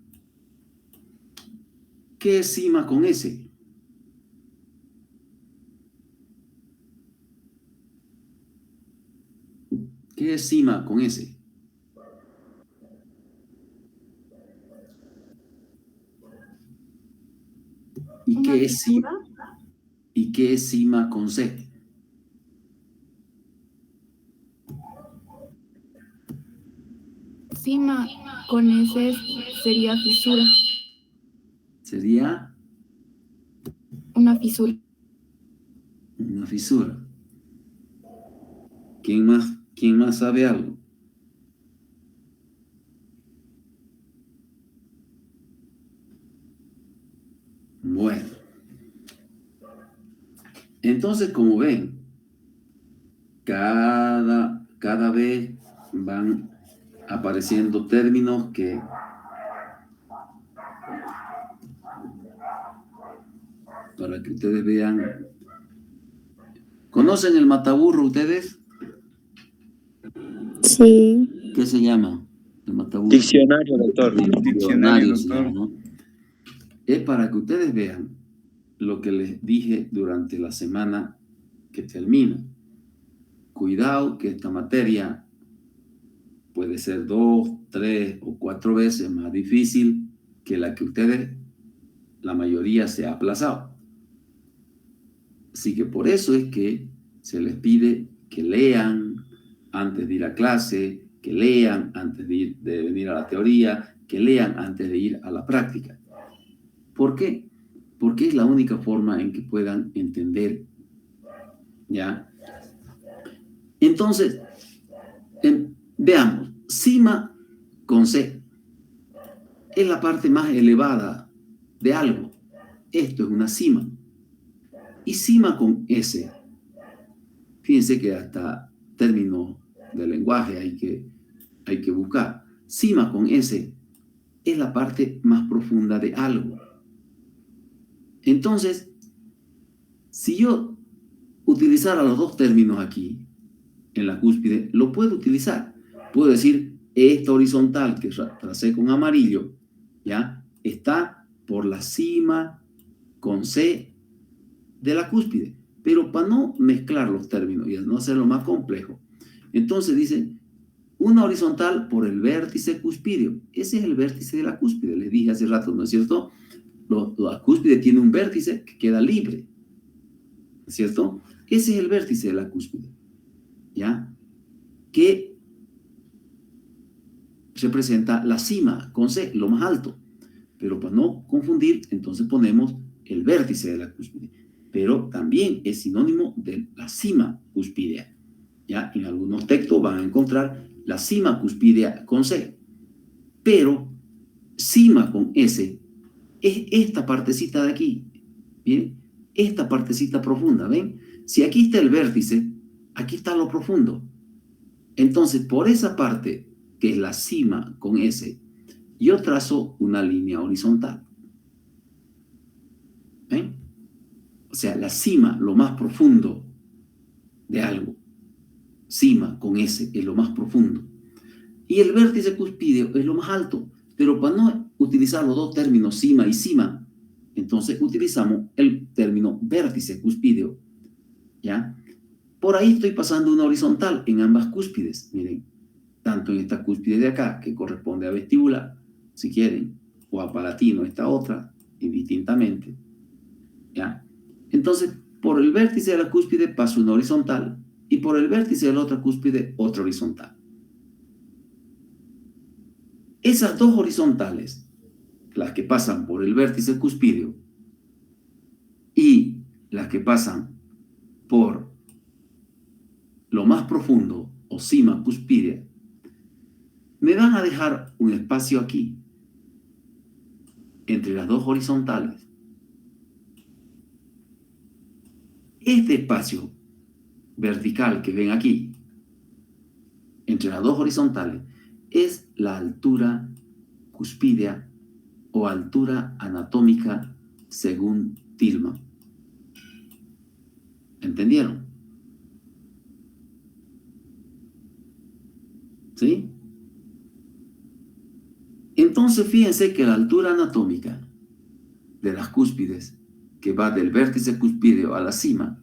A: ¿Qué es cima con S? ¿Qué es cima con S? ¿Y qué es cima? ¿Y qué es cima con C?
C: Cima con ese sería fisura.
A: Sería
C: Una fisura.
A: una fisura. ¿Quién más sabe algo? Bueno. Entonces, como ven, cada vez van apareciendo términos que para que ustedes vean. ¿Conocen el mataburro ustedes?
E: Sí.
A: ¿Qué se llama el mataburro?
D: Diccionario, doctor.
A: Diccionario, se
D: doctor.
A: llama, ¿no? Es para que ustedes vean lo que les dije durante la semana que termina. Cuidado que esta materia puede ser 2, 3 o 4 veces más difícil que la que ustedes, la mayoría, se ha aplazado. Así que por eso es que se les pide que lean antes de ir a clase, que lean antes de venir a la teoría, que lean antes de ir a la práctica. ¿Por qué? Porque es la única forma en que puedan entender. ¿Ya? Entonces, Veamos, cima con C es la parte más elevada de algo. Esto es una cima. Y cima con S, fíjense que hasta términos de lenguaje hay que buscar. Cima con S es la parte más profunda de algo. Entonces, si yo utilizara los dos términos aquí, en la cúspide, lo puedo utilizar. Puedo decir, esta horizontal que tracé con amarillo, ¿ya? Está por la cima con C de la cúspide. Pero para no mezclar los términos y no hacerlo más complejo, entonces dice, una horizontal por el vértice cuspideo. Ese es el vértice de la cúspide. Les dije hace rato, ¿no es cierto? La cúspide tiene un vértice que queda libre, ¿cierto? Ese es el vértice de la cúspide, ¿ya? Que representa la cima con C, lo más alto. Pero para no confundir, entonces ponemos el vértice de la cúspide. Pero también es sinónimo de la cima cuspidea, ¿ya? En algunos textos van a encontrar la cima cuspidea con C. Pero cima con S es esta partecita de aquí. ¿Bien? Esta partecita profunda, ¿ven? Si aquí está el vértice, aquí está lo profundo. Entonces, por esa parte, que es la cima con S, yo trazo una línea horizontal. ¿Ven? O sea, la cima, lo más profundo de algo. Cima con S es lo más profundo. Y el vértice cuspideo es lo más alto. Pero para no utilizar los dos términos, cima y cima, entonces utilizamos el término vértice cuspideo, ¿ya? Por ahí estoy pasando una horizontal en ambas cúspides, miren, tanto en esta cúspide de acá, que corresponde a vestibular, si quieren, o a palatino, esta otra, indistintamente, ¿ya? Entonces, por el vértice de la cúspide paso una horizontal, y por el vértice de la otra cúspide, otra horizontal. Esas dos horizontales, las que pasan por el vértice cuspideo y las que pasan por lo más profundo o cima cuspidea, me van a dejar un espacio aquí entre las dos horizontales. Este espacio vertical que ven aquí entre las dos horizontales es la altura cuspidea o altura anatómica según Tillman. ¿Entendieron? ¿Sí? Entonces fíjense que la altura anatómica de las cúspides, que va del vértice cuspideo a la cima,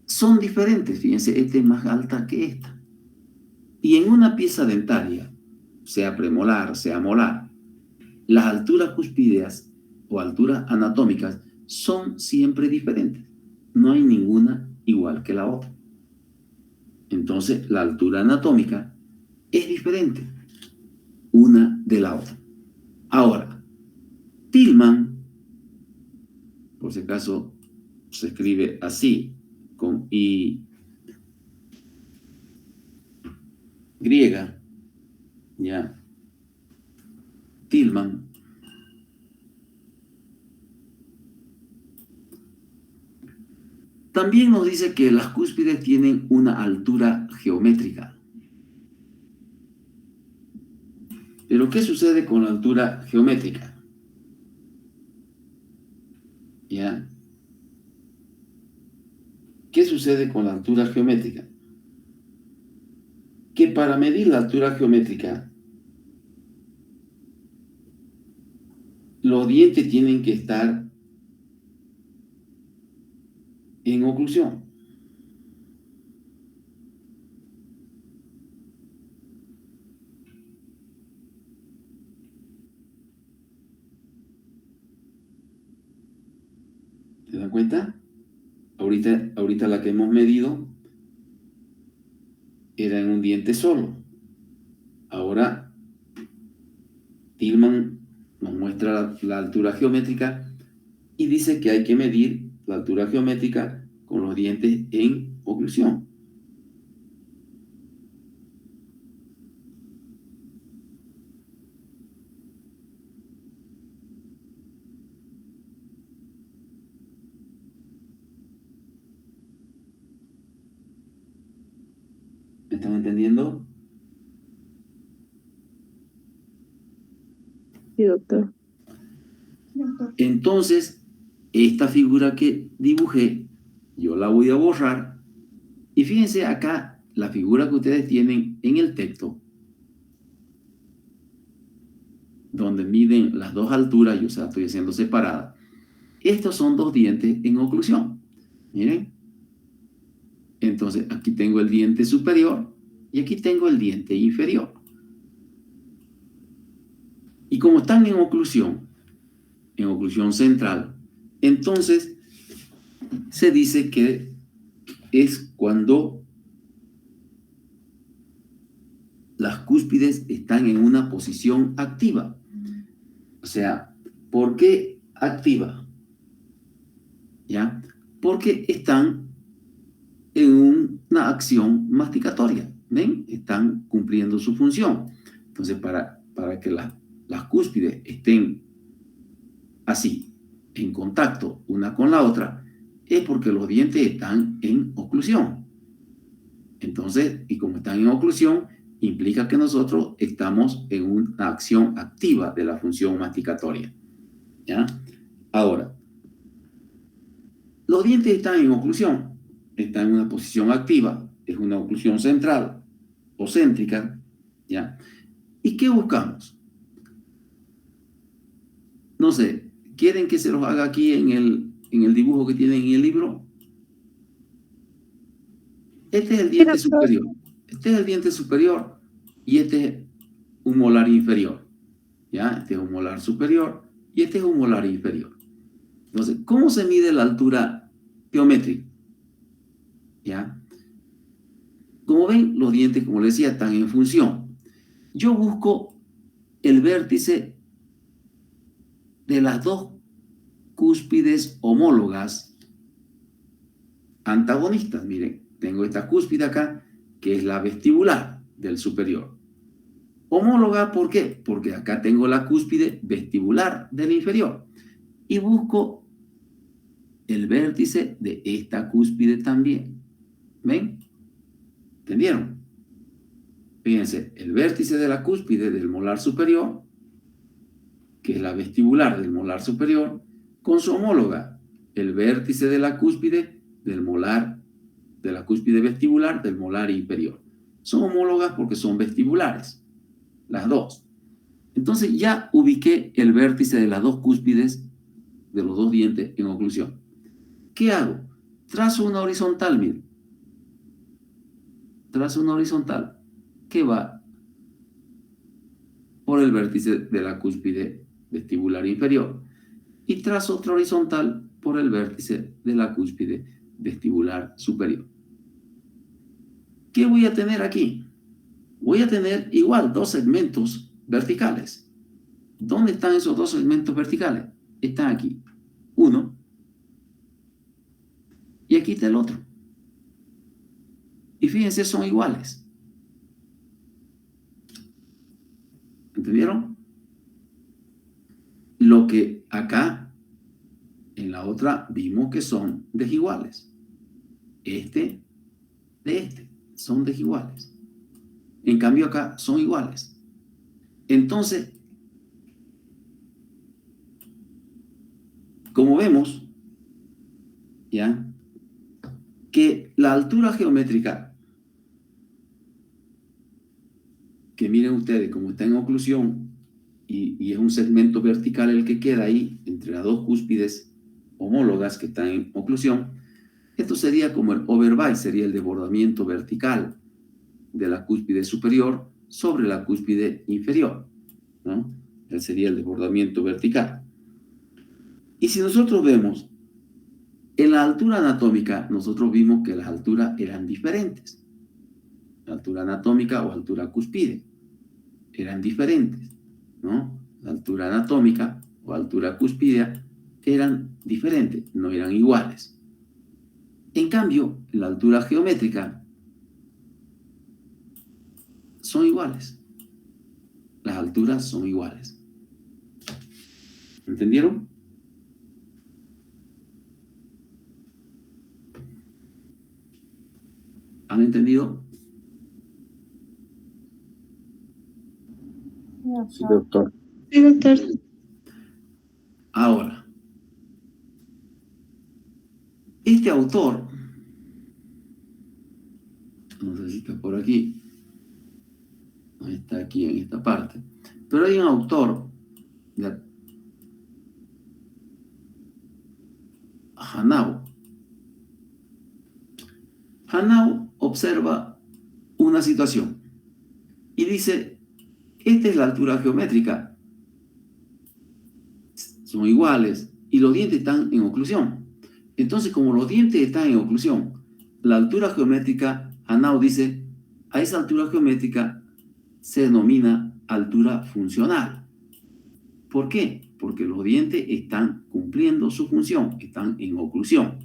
A: son diferentes. Fíjense, esta es más alta que esta. Y en una pieza dentaria, sea premolar, sea molar, las alturas cuspídeas o alturas anatómicas son siempre diferentes. No hay ninguna igual que la otra. Entonces, la altura anatómica es diferente una de la otra. Ahora, Tillman, por si acaso se escribe así, con I griega, ya, Tillman, también nos dice que las cúspides tienen una altura geométrica. Pero ¿qué sucede con la altura geométrica? ¿Ya? ¿Qué sucede con la altura geométrica? Que para medir la altura geométrica, los dientes tienen que estar en oclusión. ¿Se dan cuenta? Ahorita la que hemos medido era en un diente solo. Ahora Tillman nos muestra la altura geométrica y dice que hay que medir la altura geométrica con los dientes en oclusión. ¿Me están entendiendo?
E: Sí, doctor.
A: Entonces, esta figura que dibujé, yo la voy a borrar. Y fíjense acá, la figura que ustedes tienen en el texto, donde miden las dos alturas, yo la estoy haciendo separada. Estos son dos dientes en oclusión. Miren. Entonces, aquí tengo el diente superior y aquí tengo el diente inferior. Y como están en oclusión central, entonces se dice que es cuando las cúspides están en una posición activa. O sea, ¿por qué activa? ¿Ya? Porque están en una acción masticatoria. ¿Ven? Están cumpliendo su función. Entonces, para que las cúspides estén así, en contacto una con la otra, es porque los dientes están en oclusión. Entonces, y como están en oclusión, implica que nosotros estamos en una acción activa de la función masticatoria. ¿Ya? Ahora, los dientes están en oclusión, están en una posición activa, es una oclusión central o céntrica. ¿Ya? ¿Y qué buscamos? No sé, ¿quieren que se los haga aquí en el dibujo que tienen en el libro? Este es el diente superior. Este es el diente superior y este es un molar inferior. ¿Ya? Este es un molar superior y este es un molar inferior. Entonces, ¿cómo se mide la altura geométrica? ¿Ya? Como ven, los dientes, como les decía, están en función. Yo busco el vértice de las dos cúspides homólogas antagonistas. Miren, tengo esta cúspide acá, que es la vestibular del superior. Homóloga, ¿por qué? Porque acá tengo la cúspide vestibular del inferior. Y busco el vértice de esta cúspide también. ¿Ven? ¿Entendieron? Fíjense, el vértice de la cúspide del molar superior, que es la vestibular del molar superior, con su homóloga, el vértice de la cúspide del molar, de la cúspide vestibular del molar inferior. Son homólogas porque son vestibulares, las dos. Entonces ya ubiqué el vértice de las dos cúspides de los dos dientes en oclusión. ¿Qué hago? Trazo una horizontal, miren. Trazo una horizontal que va por el vértice de la cúspide vestibular inferior y trazo otra horizontal por el vértice de la cúspide vestibular superior. ¿Qué voy a tener aquí? Voy a tener igual dos segmentos verticales. ¿Dónde están esos dos segmentos verticales? Están aquí. Uno. Y aquí está el otro. Y fíjense, son iguales. ¿Entendieron? Lo que acá, en la otra, vimos que son desiguales. Este de este son desiguales. En cambio acá son iguales. Entonces, como vemos, ¿ya? Que la altura geométrica, que miren ustedes, como está en oclusión y es un segmento vertical el que queda ahí entre las dos cúspides homólogas que están en oclusión, esto sería como el overbite, sería el desbordamiento vertical de la cúspide superior sobre la cúspide inferior, ¿no? Ese sería el desbordamiento vertical. Y si nosotros vemos, en la altura anatómica, nosotros vimos que las alturas eran diferentes. La altura anatómica o altura cúspide eran diferentes, ¿no? La altura anatómica o altura cúspidea eran diferentes, no eran iguales. En cambio, la altura geométrica son iguales. Las alturas son iguales. ¿Entendieron? ¿Han entendido?
B: Sí, doctor.
E: Sí, doctor.
A: Ahora, este autor, no sé si está por aquí, no está aquí en esta parte, pero hay un autor, Hanau. Hanau observa una situación y dice, esta es la altura geométrica, son iguales y los dientes están en oclusión. Entonces, como los dientes están en oclusión, la altura geométrica, Hanau dice, a esa altura geométrica se denomina altura funcional. ¿Por qué? Porque los dientes están cumpliendo su función, están en oclusión.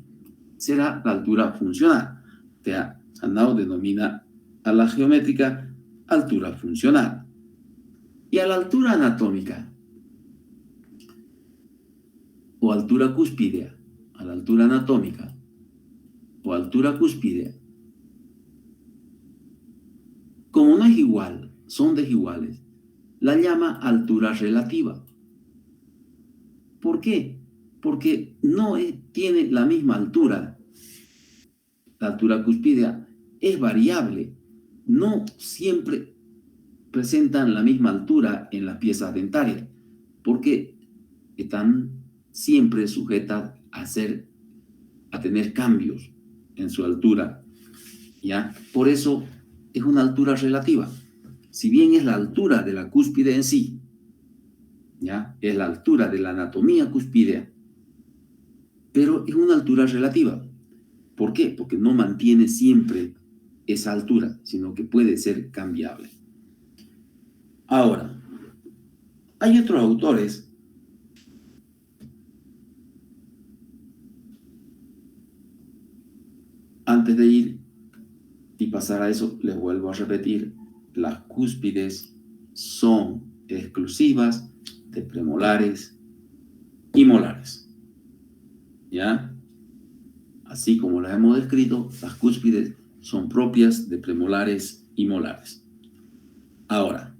A: Será la altura funcional. O sea, Hanau denomina a la geométrica altura funcional. Y a la altura anatómica, o altura cúspidea, a la altura anatómica, o altura cúspidea, como no es igual, son desiguales, la llama altura relativa. ¿Por qué? Porque no tiene la misma altura. La altura cúspidea es variable, no siempre presentan la misma altura en las piezas dentarias, porque están siempre sujetas a tener cambios en su altura, ¿ya? Por eso es una altura relativa. Si bien es la altura de la cúspide en sí, ¿ya? Es la altura de la anatomía cúspidea, pero es una altura relativa. ¿Por qué? Porque no mantiene siempre esa altura, sino que puede ser cambiable. Ahora, hay otros autores antes de ir y pasar a eso, les vuelvo a repetir, las cúspides son exclusivas de premolares y molares. ¿Ya? Así como las hemos descrito, las cúspides son propias de premolares y molares. Ahora,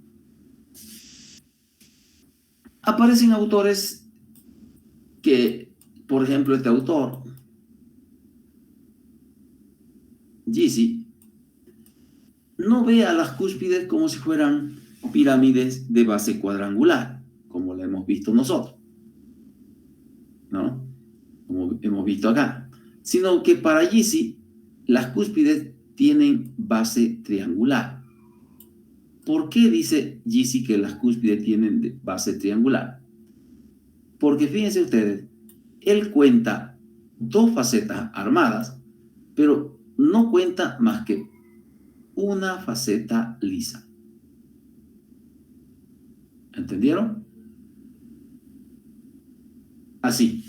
A: aparecen autores que, por ejemplo, este autor, Gysi, no ve a las cúspides como si fueran pirámides de base cuadrangular, como lo hemos visto nosotros, ¿no? Como hemos visto acá, sino que para Gysi las cúspides tienen base triangular. ¿Por qué dice Gysi que las cúspides tienen base triangular? Porque fíjense ustedes, él cuenta dos facetas armadas, pero no cuenta más que una faceta lisa. ¿Entendieron? Así.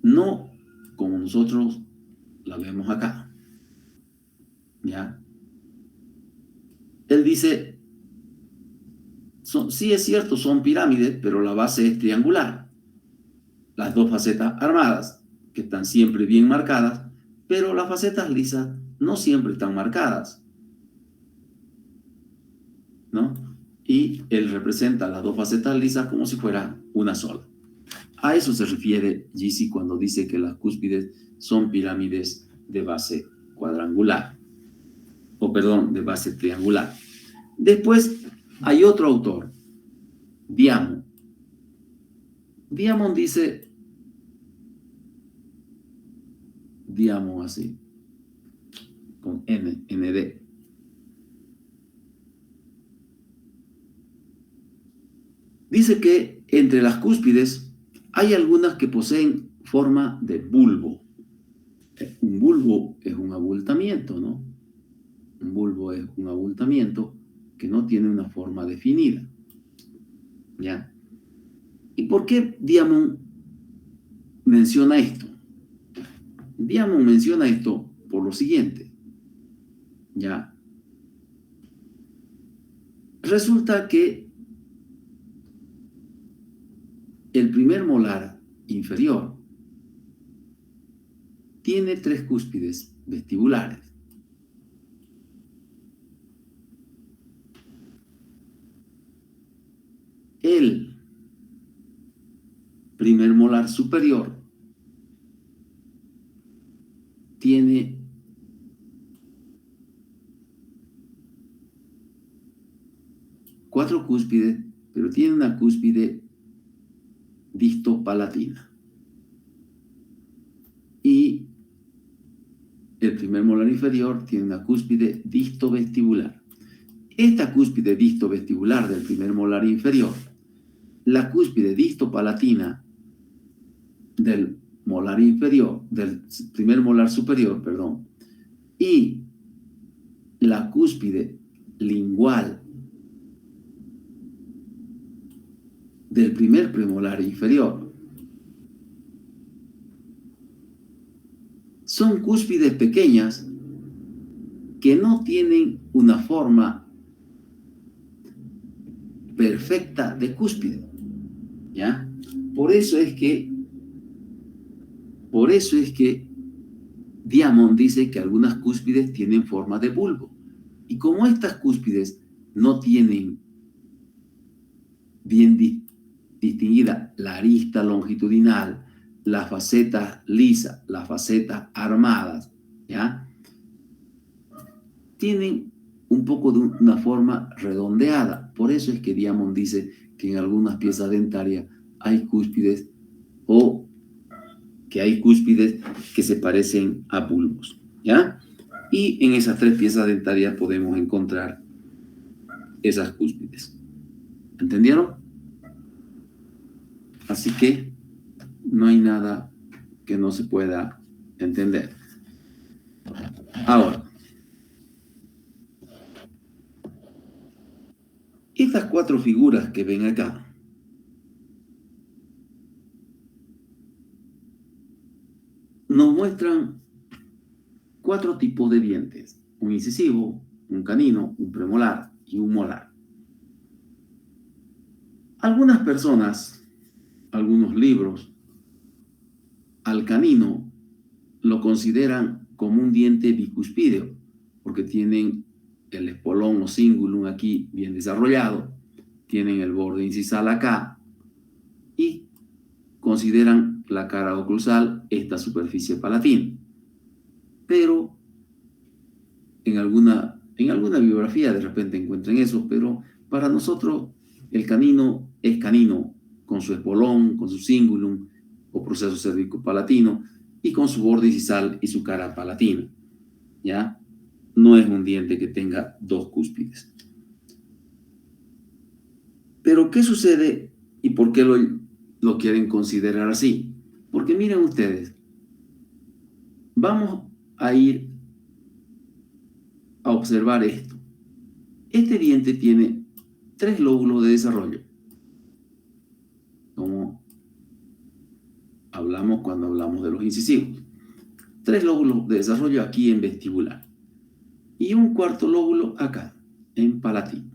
A: No como nosotros la vemos acá. ¿Ya? Él dice, sí es cierto, son pirámides, pero la base es triangular. Las dos facetas armadas, que están siempre bien marcadas, pero las facetas lisas no siempre están marcadas, ¿no? Y él representa las dos facetas lisas como si fuera una sola. A eso se refiere Gysi cuando dice que las cúspides son pirámides de base cuadrangular, o perdón, de base triangular. Después hay otro autor, Diamond. Diamond dice, Diamond así, con ND. Dice que entre las cúspides hay algunas que poseen forma de bulbo. Un bulbo es un abultamiento, ¿no? Un bulbo es un abultamiento que no tiene una forma definida. ¿Ya? ¿Y por qué Diamond menciona esto? Diamond menciona esto por lo siguiente. ¿Ya? Resulta que el primer molar inferior tiene 3 cúspides vestibulares. el primer molar superior tiene cuatro cúspides, pero tiene una cúspide distopalatina. Y el primer molar inferior tiene una cúspide distovestibular. Esta cúspide distovestibular del primer molar inferior, la cúspide distopalatina del molar inferior, del primer molar superior, perdón, y la cúspide lingual del primer premolar inferior son cúspides pequeñas que no tienen una forma perfecta de cúspide, ¿ya? Por eso es que Diamond dice que algunas cúspides tienen forma de bulbo. Y como estas cúspides no tienen bien distinguida la arista longitudinal, las facetas lisas, las facetas armadas, ¿ya? Tienen un poco de una forma redondeada. Por eso es que Diamond dice que en algunas piezas dentarias hay cúspides o que hay cúspides que se parecen a bulbos, ¿ya? Y en esas tres piezas dentarias podemos encontrar esas cúspides. ¿Entendieron? Así que no hay nada que no se pueda entender. Ahora, estas cuatro figuras que ven acá nos muestran cuatro tipos de dientes: un incisivo, un canino, un premolar y un molar. Algunas personas, algunos libros, al canino lo consideran como un diente bicuspídeo, porque tienen el espolón o cingulum aquí bien desarrollado, tienen el borde incisal acá y consideran la cara oclusal esta superficie palatina. Pero en alguna bibliografía de repente encuentran eso, pero para nosotros el canino es canino, con su espolón, con su cingulum o proceso cérvico-palatino y con su borde incisal y su cara palatina, ¿ya? No es un diente que tenga dos cúspides. Pero ¿qué sucede y por qué lo quieren considerar así? Porque miren ustedes, vamos a ir a observar esto. Este diente tiene 3 lóbulos de desarrollo, como hablamos cuando hablamos de los incisivos. 3 lóbulos de desarrollo aquí en vestibular y un cuarto lóbulo acá en palatino.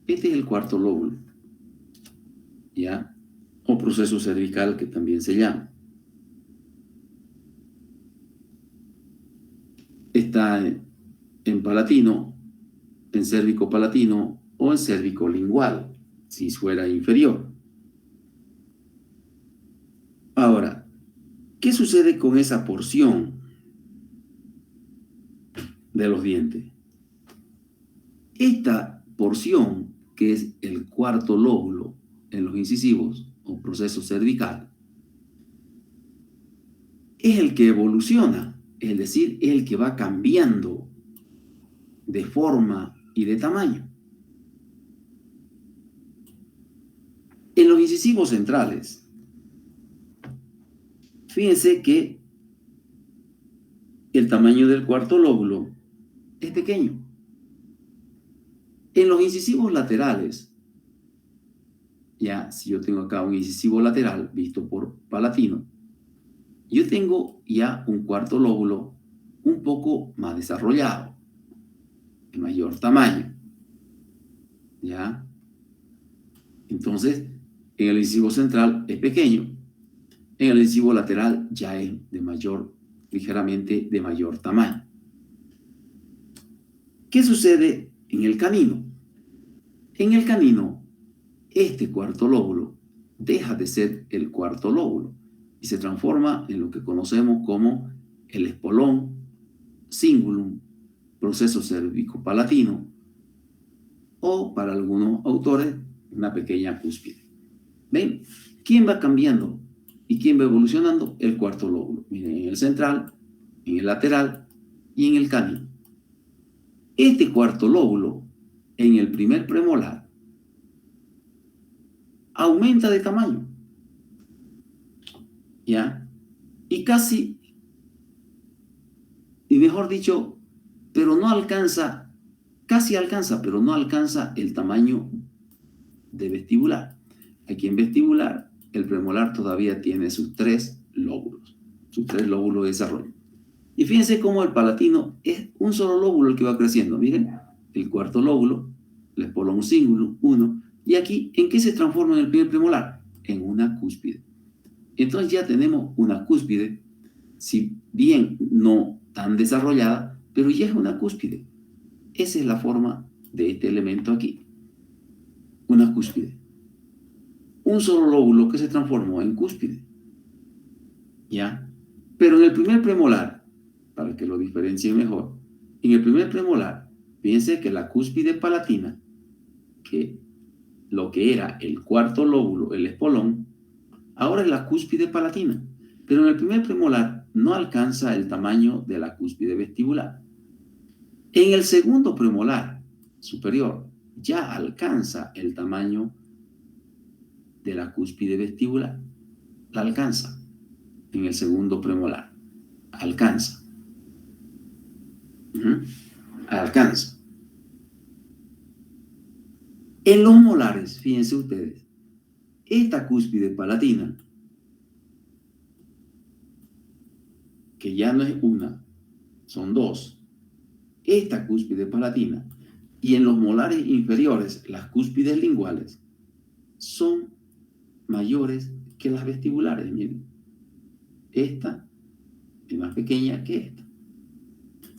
A: Este es el cuarto lóbulo, ¿ya? O proceso cervical, que también se llama. Está en palatino, en cérvico palatino o en cérvico lingual, si fuera inferior. Ahora, ¿qué sucede con esa porción de los dientes? Esta porción, que es el cuarto lóbulo en los incisivos o proceso cervical, es el que evoluciona, es decir, es el que va cambiando de forma y de tamaño. En los incisivos centrales, fíjense que el tamaño del cuarto lóbulo es pequeño. En los incisivos laterales, ya si yo tengo acá un incisivo lateral visto por palatino, yo tengo ya un cuarto lóbulo un poco más desarrollado, de mayor tamaño, ¿ya? Entonces, en el incisivo central es pequeño, en el incisivo lateral ya es ligeramente de mayor tamaño. ¿Qué sucede en el canino? En el canino, este cuarto lóbulo deja de ser el cuarto lóbulo y se transforma en lo que conocemos como el espolón, cingulum, proceso cervicopalatino, o para algunos autores, una pequeña cúspide. ¿Ven? ¿Quién va cambiando y quién va evolucionando? El cuarto lóbulo. Miren, en el central, en el lateral y en el canino. Este cuarto lóbulo, en el primer premolar, aumenta de tamaño. ¿Ya? Y casi, y mejor dicho, pero no alcanza, casi alcanza, pero no alcanza el tamaño de vestibular. Aquí en vestibular, el premolar todavía tiene sus 3 lóbulos de desarrollo. Y fíjense cómo el palatino es un solo lóbulo el que va creciendo. Miren, el cuarto lóbulo, el espolón cingulum, 1. Y aquí, ¿en qué se transforma en el primer premolar? En una cúspide. Entonces ya tenemos una cúspide, si bien no tan desarrollada, pero ya es una cúspide. Esa es la forma de este elemento aquí. Una cúspide. Un solo lóbulo que se transformó en cúspide. ¿Ya? Pero en el primer premolar, para que lo diferencie mejor, en el primer premolar, fíjense que la cúspide palatina, que lo que era el cuarto lóbulo, el espolón, ahora es la cúspide palatina. Pero en el primer premolar no alcanza el tamaño de la cúspide vestibular. En el segundo premolar superior ya alcanza el tamaño de la cúspide vestibular. La alcanza en el segundo premolar. Alcanza. Alcanza. En los molares, fíjense ustedes, esta cúspide palatina, que ya no es una, son 2, esta cúspide palatina, y en los molares inferiores, las cúspides linguales, son mayores que las vestibulares. Miren, esta es más pequeña que esta.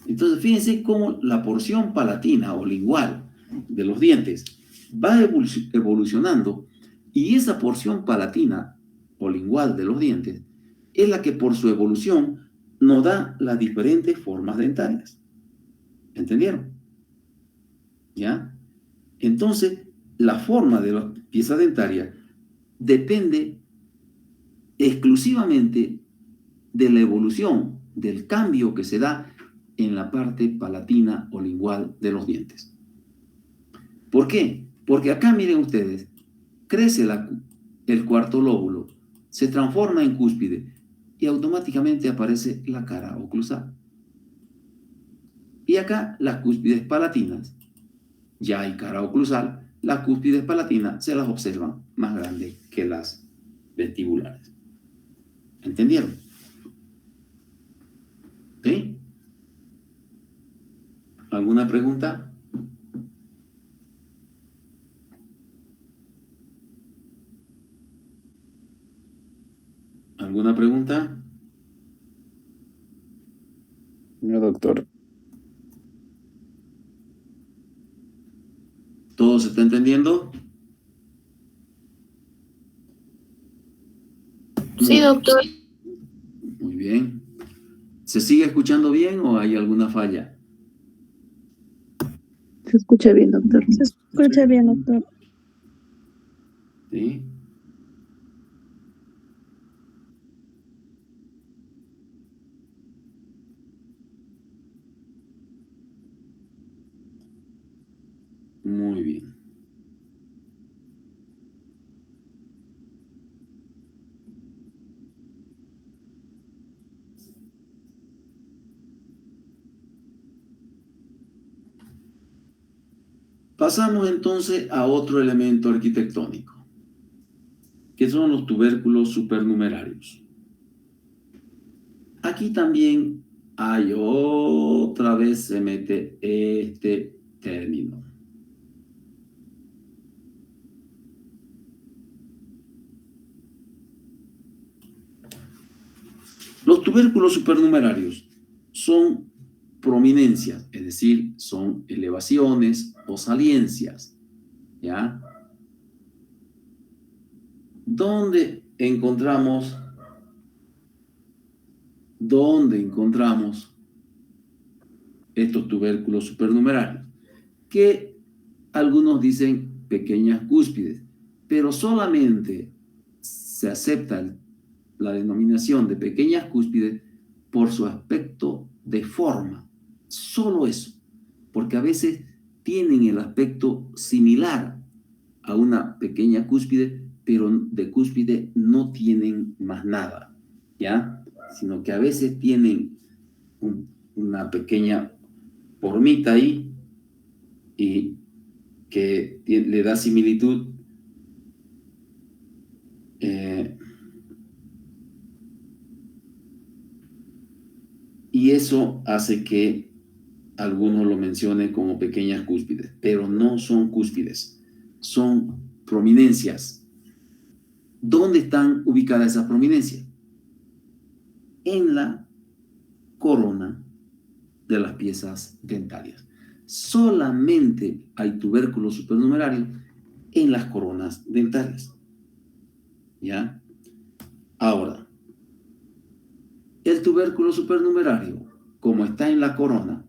A: Entonces, fíjense cómo la porción palatina o lingual de los dientes va evolucionando, y esa porción palatina o lingual de los dientes es la que por su evolución nos da las diferentes formas dentarias. ¿Entendieron? ¿Ya? Entonces, la forma de las piezas dentarias depende exclusivamente de la evolución, del cambio que se da en la parte palatina o lingual de los dientes. ¿Por qué? Porque acá miren ustedes, crece el cuarto lóbulo, se transforma en cúspide y automáticamente aparece la cara oclusal. Y acá las cúspides palatinas, ya hay cara oclusal, las cúspides palatinas se las observan más grandes que las vestibulares. ¿Entendieron? ¿Sí? ¿Alguna pregunta? ¿Alguna pregunta?
B: No, doctor.
A: ¿Todo se está entendiendo?
C: Sí, doctor.
A: Muy bien. ¿Se sigue escuchando bien o hay alguna falla?
E: Se escucha bien, doctor.
F: Se escucha bien, doctor.
A: ¿Sí? Muy bien. Pasamos entonces a otro elemento arquitectónico, que son los tubérculos supernumerarios. Aquí también hay otra vez se mete este término. Los tubérculos supernumerarios son prominencias, es decir, son elevaciones o saliencias, ¿ya? ¿Dónde encontramos estos tubérculos supernumerarios? Que algunos dicen pequeñas cúspides, pero solamente se acepta la denominación de pequeñas cúspides por su aspecto de forma. Solo eso, porque a veces tienen el aspecto similar a una pequeña cúspide, pero de cúspide no tienen más nada, ¿ya? Sino que a veces tienen una pequeña formita ahí y que le da similitud y eso hace que algunos lo mencionen como pequeñas cúspides, pero no son cúspides, son prominencias. ¿Dónde están ubicadas esas prominencias? En la corona de las piezas dentarias. Solamente hay tubérculos supernumerarios en las coronas dentarias. ¿Ya? Ahora, el tubérculo supernumerario, como está en la corona,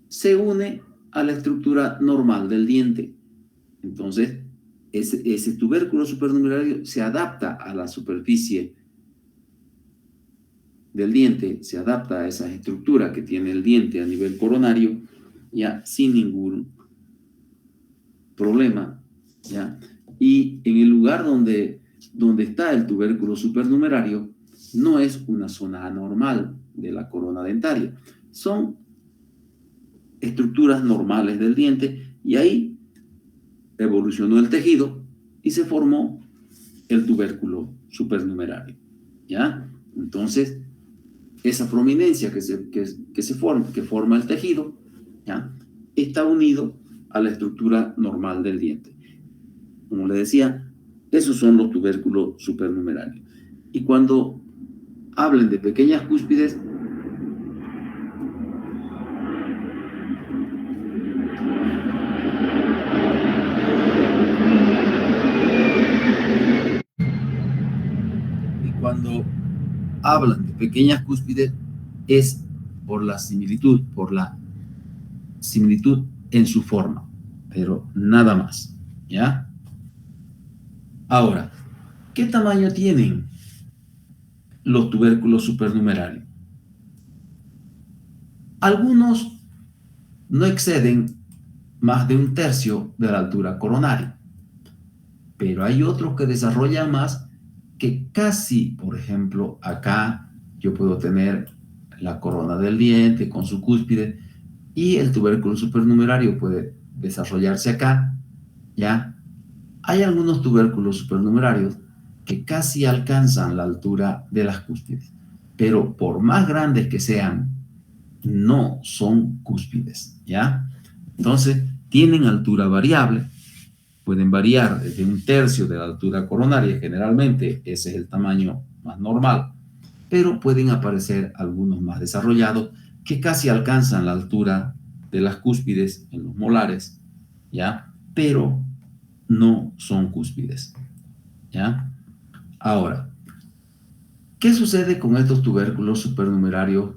A: se une a la estructura normal del diente. Entonces, ese tubérculo supernumerario se adapta a la superficie del diente, se adapta a esa estructura que tiene el diente a nivel coronario, ya sin ningún problema, ya. Y en el lugar donde está el tubérculo supernumerario, no es una zona anormal de la corona dentaria, son estructuras normales del diente y ahí evolucionó el tejido y se formó el tubérculo supernumerario, ¿ya? Entonces, esa prominencia que forma el tejido, ¿ya? Está unido a la estructura normal del diente. Como le decía, esos son los tubérculos supernumerarios. Y cuando hablen de pequeñas cúspides, es por la similitud en su forma, pero nada más, ¿ya? Ahora, ¿qué tamaño tienen los tubérculos supernumerarios? Algunos no exceden más de 1/3 de la altura coronaria, pero hay otros que desarrollan más, que casi, por ejemplo, acá yo puedo tener la corona del diente con su cúspide y el tubérculo supernumerario puede desarrollarse acá, ¿ya? Hay algunos tubérculos supernumerarios que casi alcanzan la altura de las cúspides, pero por más grandes que sean, no son cúspides, ¿ya? Entonces, tienen altura variable, pueden variar desde 1/3 de la altura coronaria, generalmente ese es el tamaño más normal, pero pueden aparecer algunos más desarrollados que casi alcanzan la altura de las cúspides en los molares, ¿ya? Pero no son cúspides, ¿ya? Ahora, ¿qué sucede con estos tubérculos supernumerarios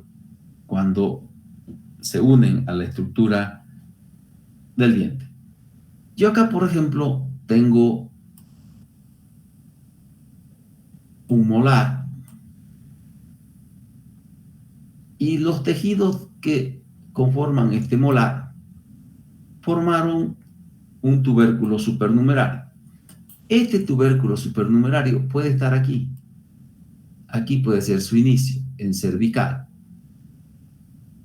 A: cuando se unen a la estructura del diente? Yo acá, por ejemplo, tengo un molar y los tejidos que conforman este molar formaron un tubérculo supernumerario. Este tubérculo supernumerario puede estar aquí. Aquí puede ser su inicio, en cervical,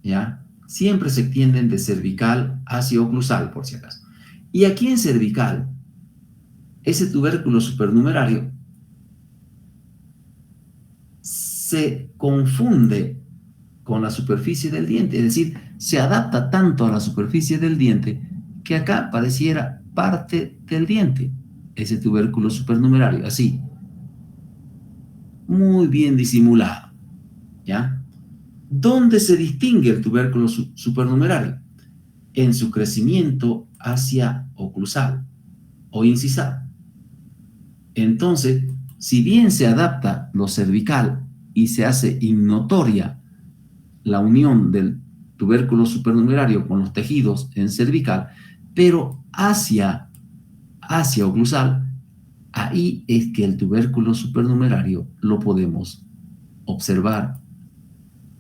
A: ¿ya? Siempre se extienden de cervical hacia oclusal, por si acaso. Y aquí en cervical, ese tubérculo supernumerario se confunde con la superficie del diente, es decir, se adapta tanto a la superficie del diente que acá pareciera parte del diente, ese tubérculo supernumerario, así, muy bien disimulado, ¿ya? ¿Dónde se distingue el tubérculo supernumerario? En su crecimiento hacia oclusal o incisal. Entonces, si bien se adapta lo cervical y se hace innotoria la unión del tubérculo supernumerario con los tejidos en cervical, pero hacia oclusal, ahí es que el tubérculo supernumerario lo podemos observar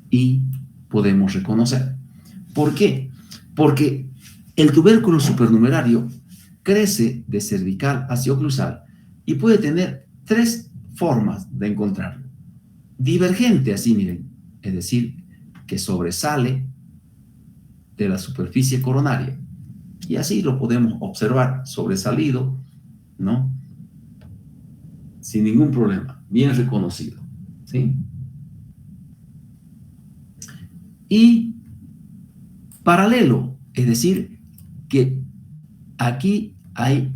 A: y podemos reconocer. ¿Por qué? Porque el tubérculo supernumerario crece de cervical hacia oclusal y puede tener tres formas de encontrarlo. Divergente, así miren, es decir, que sobresale de la superficie coronaria. Y así lo podemos observar sobresalido, ¿no? Sin ningún problema, bien reconocido, ¿sí? Y paralelo, es decir, que aquí hay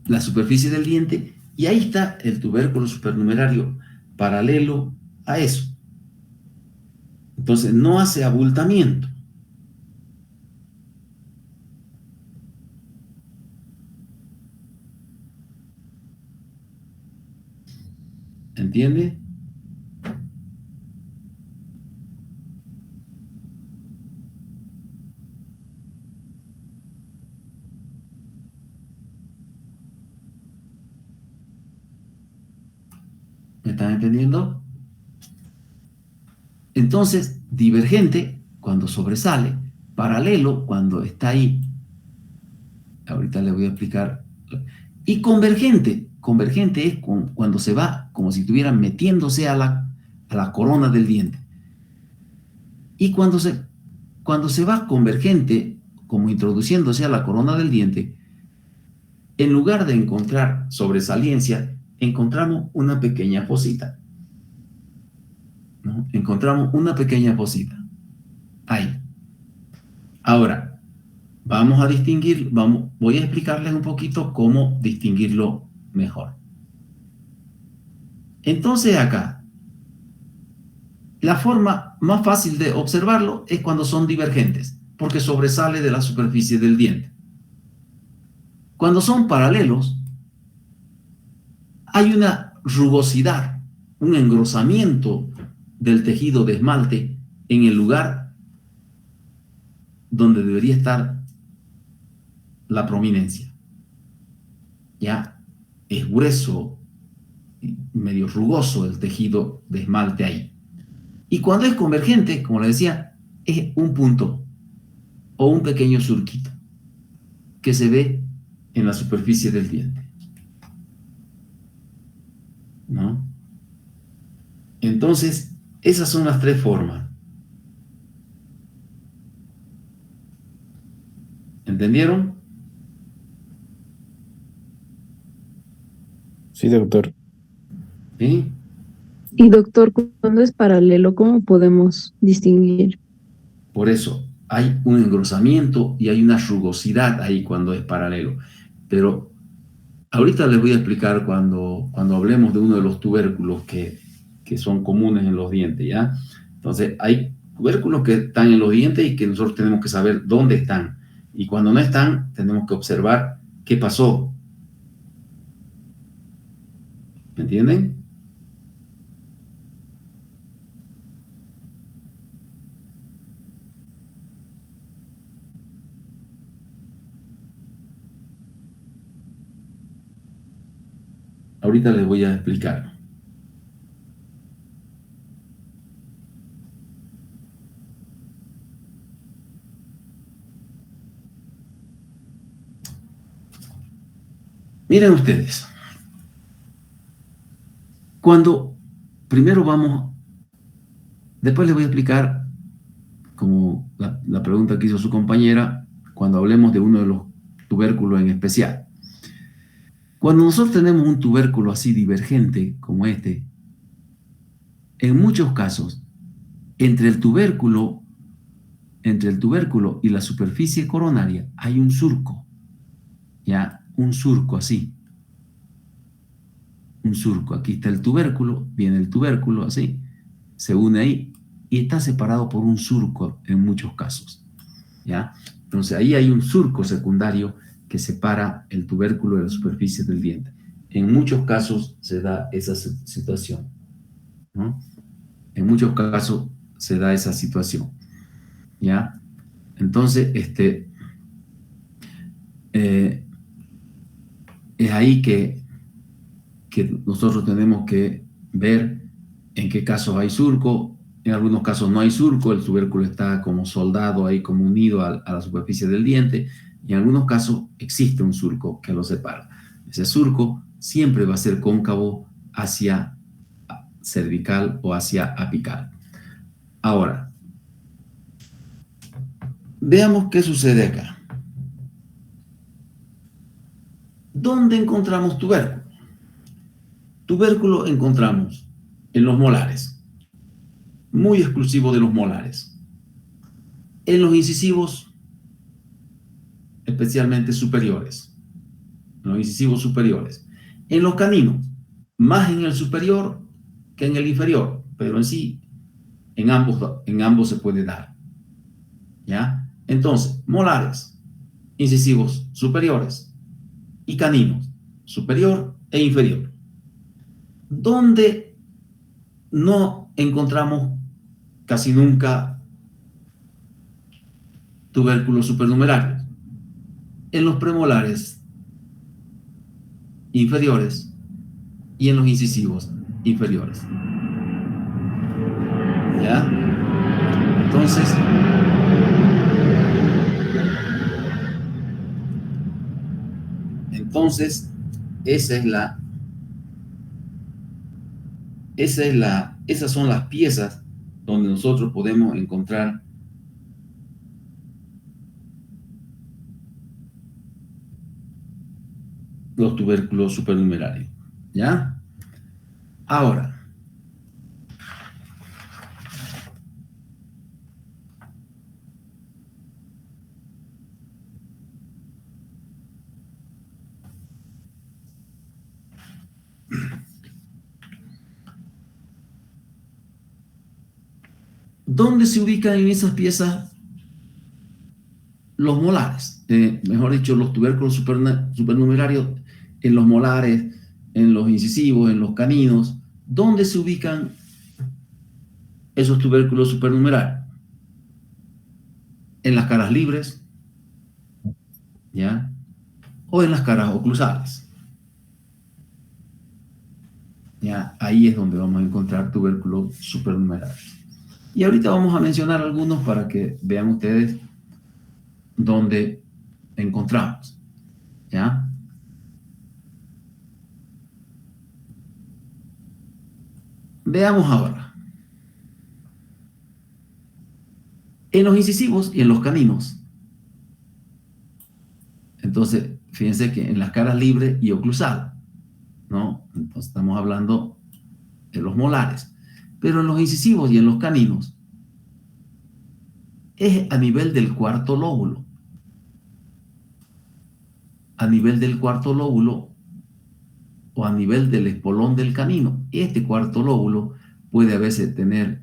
A: la superficie del diente y ahí está el tubérculo supernumerario paralelo a eso. Entonces no hace abultamiento. ¿Entiende? ¿Me están entendiendo? Entonces, divergente cuando sobresale, paralelo cuando está ahí. Ahorita le voy a explicar. Y convergente. Convergente es cuando se va como si estuviera metiéndose a la corona del diente. Y cuando se va convergente, como introduciéndose a la corona del diente, en lugar de encontrar sobresaliencia, encontramos una pequeña fosita, ¿no? Encontramos una pequeña fosita. Ahí. Ahora, vamos a distinguir, voy a explicarles un poquito cómo distinguirlo mejor. Entonces acá, la forma más fácil de observarlo es cuando son divergentes, porque sobresale de la superficie del diente. Cuando son paralelos, hay una rugosidad, un engrosamiento del tejido de esmalte en el lugar donde debería estar la prominencia. Ya es grueso, medio rugoso el tejido de esmalte ahí. Y cuando es convergente, como les decía, es un punto o un pequeño surquito que se ve en la superficie del diente, ¿no? Entonces, esas son las tres formas. ¿Entendieron?
B: Sí, doctor.
A: ¿Sí?
F: Y doctor, cuando es paralelo, ¿cómo podemos distinguir?
A: Por eso, hay un engrosamiento y hay una rugosidad ahí cuando es paralelo. Pero ahorita les voy a explicar cuando hablemos de uno de los tubérculos que son comunes en los dientes, ¿ya? Entonces, hay tubérculos que están en los dientes y que nosotros tenemos que saber dónde están. Y cuando no están, tenemos que observar qué pasó. ¿Me entienden? Ahorita les voy a explicar. Miren ustedes. Después les voy a explicar, como la pregunta que hizo su compañera, cuando hablemos de uno de los tubérculos en especial. Cuando nosotros tenemos un tubérculo así divergente como este, en muchos casos, entre el tubérculo y la superficie coronaria hay un surco, ya, un surco así. Un surco, aquí está el tubérculo, viene el tubérculo así, se une ahí y está separado por un surco en muchos casos, ¿ya? Entonces ahí hay un surco secundario que que separa el tubérculo de la superficie del diente. En muchos casos se da esa situación, ¿no? En muchos casos se da esa situación, ¿ya? Entonces, es ahí que nosotros tenemos que ver en qué casos hay surco. En algunos casos no hay surco, el tubérculo está como soldado ahí, como unido a la superficie del diente, y en algunos casos existe un surco que lo separa. Ese surco siempre va a ser cóncavo hacia cervical o hacia apical. Ahora, veamos qué sucede acá. ¿Dónde encontramos tubérculo? Tubérculo encontramos en los molares, muy exclusivo de los molares. En los incisivos, especialmente superiores. En los incisivos superiores. En los caninos, más en el superior que en el inferior, pero en sí, en ambos se puede dar. ¿Ya? Entonces, molares, incisivos superiores y caninos, superior e inferior. Donde no encontramos casi nunca tubérculos supernumerarios. En los premolares inferiores y en los incisivos inferiores. ¿Ya? Entonces, esas son las piezas donde nosotros podemos encontrar los tubérculos supernumerarios. ¿Ya? Ahora, ¿dónde se ubican en esas piezas los molares? Mejor dicho, los tubérculos supernumerarios en los molares, en los incisivos, en los caninos. ¿Dónde se ubican esos tubérculos supernumerarios? En las caras libres, ¿ya? O en las caras oclusales. ¿Ya? Ahí es donde vamos a encontrar tubérculos supernumerarios. Y ahorita vamos a mencionar algunos para que vean ustedes dónde encontramos. ¿Ya? Veamos ahora. En los incisivos y en los caninos. Entonces, fíjense que en las caras libre y oclusal, ¿no? Entonces estamos hablando de los molares. Pero en los incisivos y en los caninos es a nivel del cuarto lóbulo. A nivel del cuarto lóbulo o a nivel del espolón del canino. Este cuarto lóbulo puede a veces tener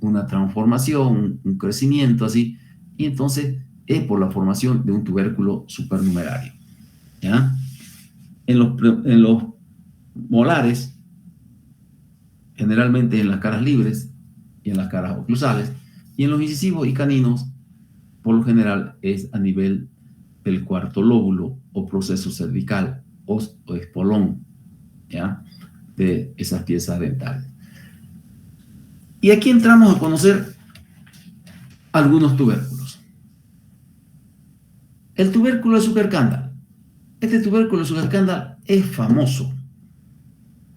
A: una transformación, un crecimiento así, y entonces es por la formación de un tubérculo supernumerario. ¿Ya? En los molares, generalmente en las caras libres y en las caras oclusales, y en los incisivos y caninos, por lo general es a nivel del cuarto lóbulo o proceso cervical o espolón, ¿ya? De esas piezas dentales. Y aquí entramos a conocer algunos tubérculos. El tubérculo de Zucker-Kandel. Este tubérculo de Zucker-Kandel es famoso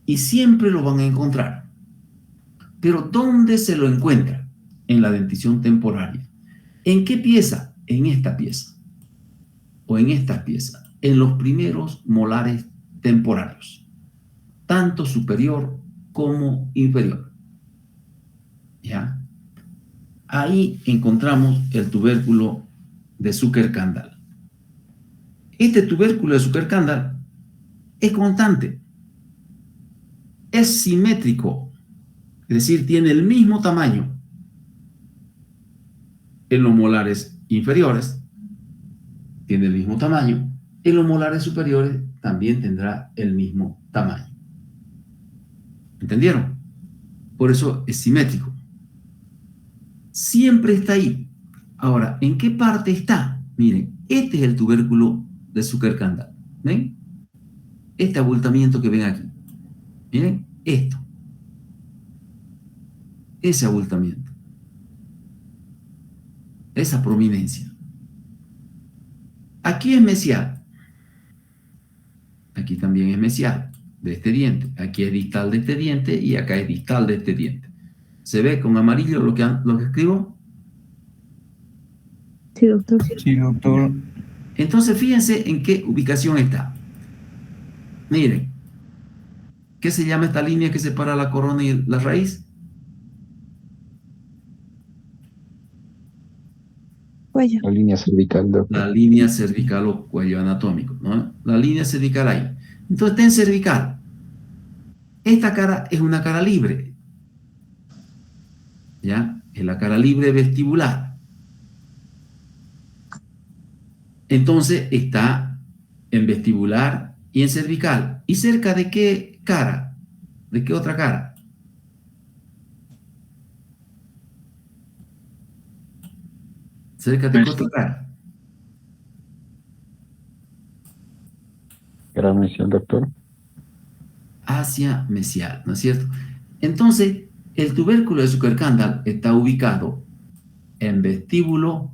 A: y siempre lo van a encontrar. Pero ¿dónde se lo encuentra? En la dentición temporaria. ¿En qué pieza? En esta pieza. O en estas piezas. En los primeros molares temporarios. Tanto superior como inferior. ¿Ya? Ahí encontramos el tubérculo de Zucker-Kandel. Este tubérculo de Zucker-Kandel es constante. Es simétrico. Es decir, tiene el mismo tamaño en los molares inferiores, tiene el mismo tamaño En los molares superiores también tendrá el mismo tamaño. ¿Entendieron? Por eso es simétrico. Siempre está ahí. Ahora, ¿en qué parte está? Miren, este es el tubérculo de Zuckerkandl. ¿Ven? Este abultamiento que ven aquí. Miren, esto. Ese abultamiento. Esa prominencia. Aquí es mesial. Aquí también es mesial de este diente. Aquí es distal de este diente y acá es distal de este diente. ¿Se ve con amarillo lo que escribo?
F: Sí, doctor.
D: Sí, doctor.
A: Entonces, fíjense en qué ubicación está. Miren. ¿Qué se llama esta línea que separa la corona y la raíz?
F: Cuello.
B: La línea cervical, doctor.
A: La línea cervical o cuello anatómico, ¿no? La línea cervical ahí. Entonces está en cervical. Esta cara es una cara libre. ¿Ya? Es la cara libre vestibular. Entonces está en vestibular y en cervical. ¿Y cerca de qué cara? ¿De qué otra cara? ¿Cerca de qué otra cara?
B: Era mesial, doctor.
A: Hacia mesial, ¿no es cierto? Entonces, el tubérculo de Zuckerkandl está ubicado en vestíbulo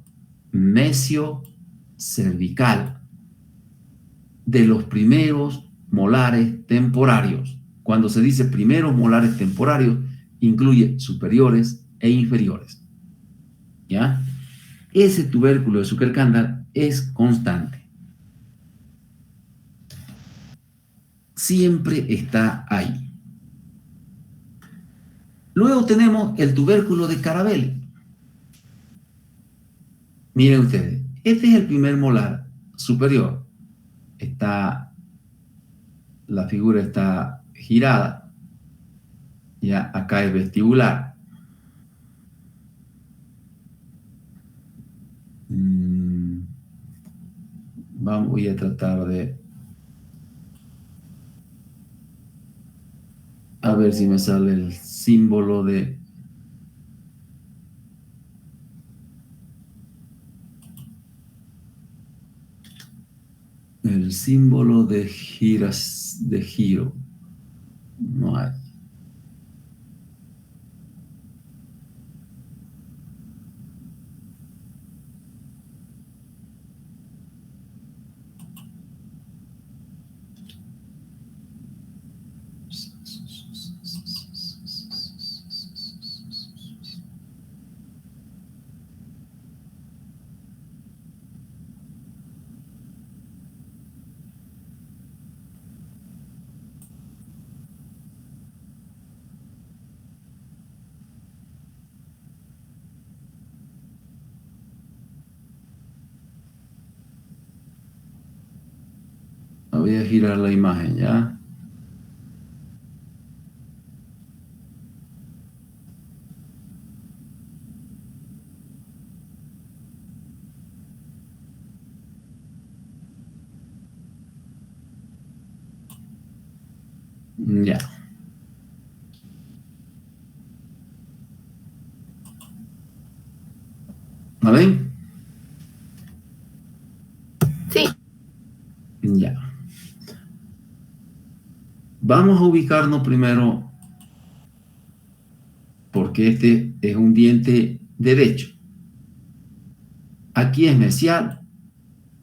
A: mesio-cervical de los primeros molares temporarios. Cuando se dice primeros molares temporarios, incluye superiores e inferiores. ¿Ya? Ese tubérculo de Zuckerkandl es constante. Siempre está ahí. Luego tenemos el tubérculo de Carabelli. Miren ustedes, este es el primer molar superior. La figura está girada. Ya acá es vestibular. Voy a tratar de a ver si me sale el símbolo de giro. No hay. Voy a girar la imagen, ¿ya? Ya. ¿La ven?
C: Sí.
A: Ya. Vamos a ubicarnos primero porque este es un diente derecho. Aquí es mesial,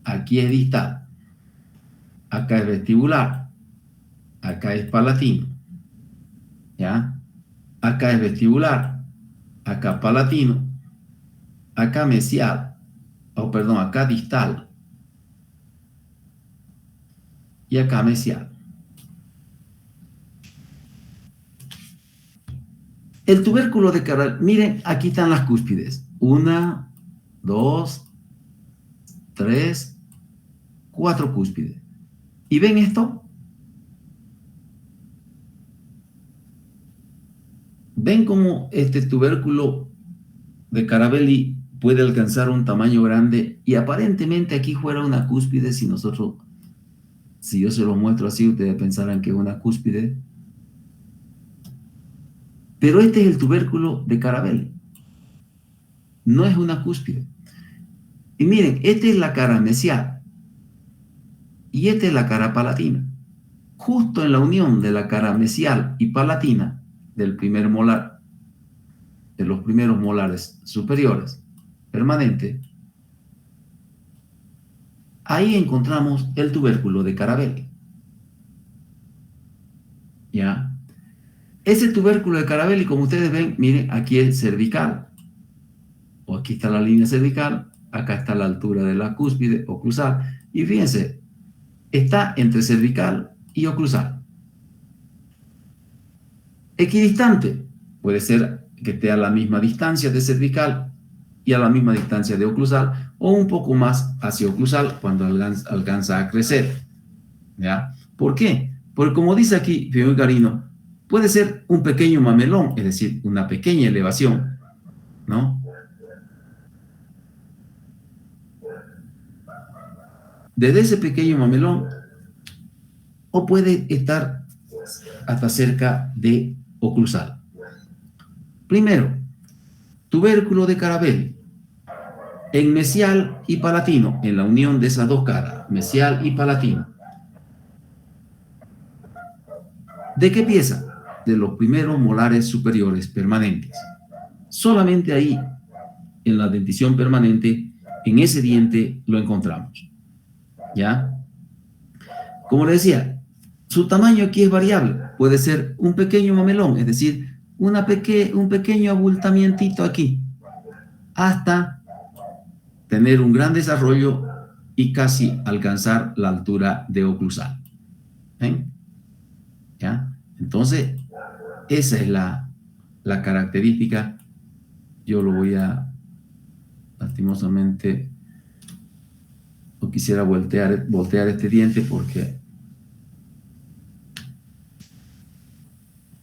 A: aquí es distal, acá es vestibular, acá es palatino, ¿ya? Acá es vestibular, acá palatino, acá mesial, acá distal y acá mesial. El tubérculo de Carabelli, miren, aquí están las cúspides. 1, 2, 3, 4 cúspides. ¿Y ven esto? ¿Ven cómo este tubérculo de Carabelli puede alcanzar un tamaño grande y aparentemente aquí fuera una cúspide si nosotros Si yo se lo muestro así, ustedes pensarán que es una cúspide. Pero este es el tubérculo de Carabelli. No es una cúspide. Y miren, esta es la cara mesial. Y esta es la cara palatina. Justo en la unión de la cara mesial y palatina del primer molar, de los primeros molares superiores, permanente, ahí encontramos el tubérculo de Carabelli. ¿Ya? Ese tubérculo de Carabelli, como ustedes ven, miren, aquí es cervical. O aquí está la línea cervical, acá está la altura de la cúspide oclusal. Y fíjense, está entre cervical y oclusal. Equidistante, puede ser que esté a la misma distancia de cervical y a la misma distancia de oclusal, o un poco más hacia oclusal cuando alcanza a crecer. ¿Ya? ¿Por qué? Porque como dice aquí Fidel Garino, puede ser un pequeño mamelón, es decir, una pequeña elevación, ¿no? Desde ese pequeño mamelón, o puede estar hasta cerca de oclusal. Primero, tubérculo de Carabelli, en mesial y palatino, en la unión de esas dos caras, mesial y palatino. ¿De qué pieza? De los primeros molares superiores permanentes. Solamente ahí, en la dentición permanente, en ese diente lo encontramos. ¿Ya? Como les decía, su tamaño aquí es variable. Puede ser un pequeño mamelón, es decir, un pequeño abultamientito aquí, hasta tener un gran desarrollo y casi alcanzar la altura de oclusal. ¿Ven? ¿Ya? Entonces, esa es la característica. Yo lo voy a, lastimosamente, no quisiera voltear este diente porque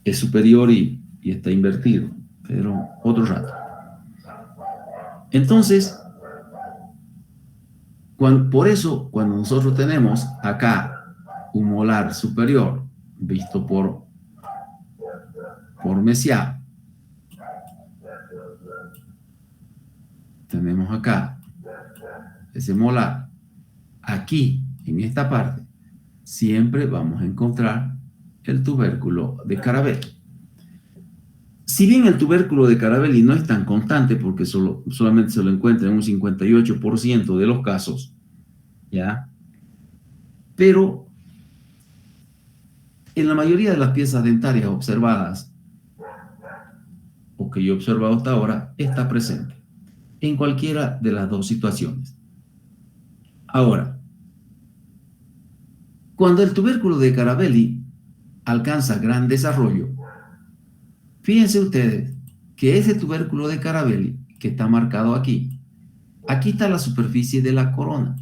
A: es superior y está invertido, pero otro rato. Entonces, por eso, cuando nosotros tenemos acá un molar superior visto por mesial, tenemos acá ese molar, aquí en esta parte siempre vamos a encontrar el tubérculo de Carabelli. Si bien el tubérculo de Carabelli no es tan constante, porque solamente se lo encuentra en un 58% de los casos, ¿ya? Pero en la mayoría de las piezas dentarias observadas, o que yo he observado hasta ahora, está presente en cualquiera de las dos situaciones. Ahora, cuando el tubérculo de Carabelli alcanza gran desarrollo, fíjense ustedes que ese tubérculo de Carabelli, que está marcado aquí está la superficie de la corona.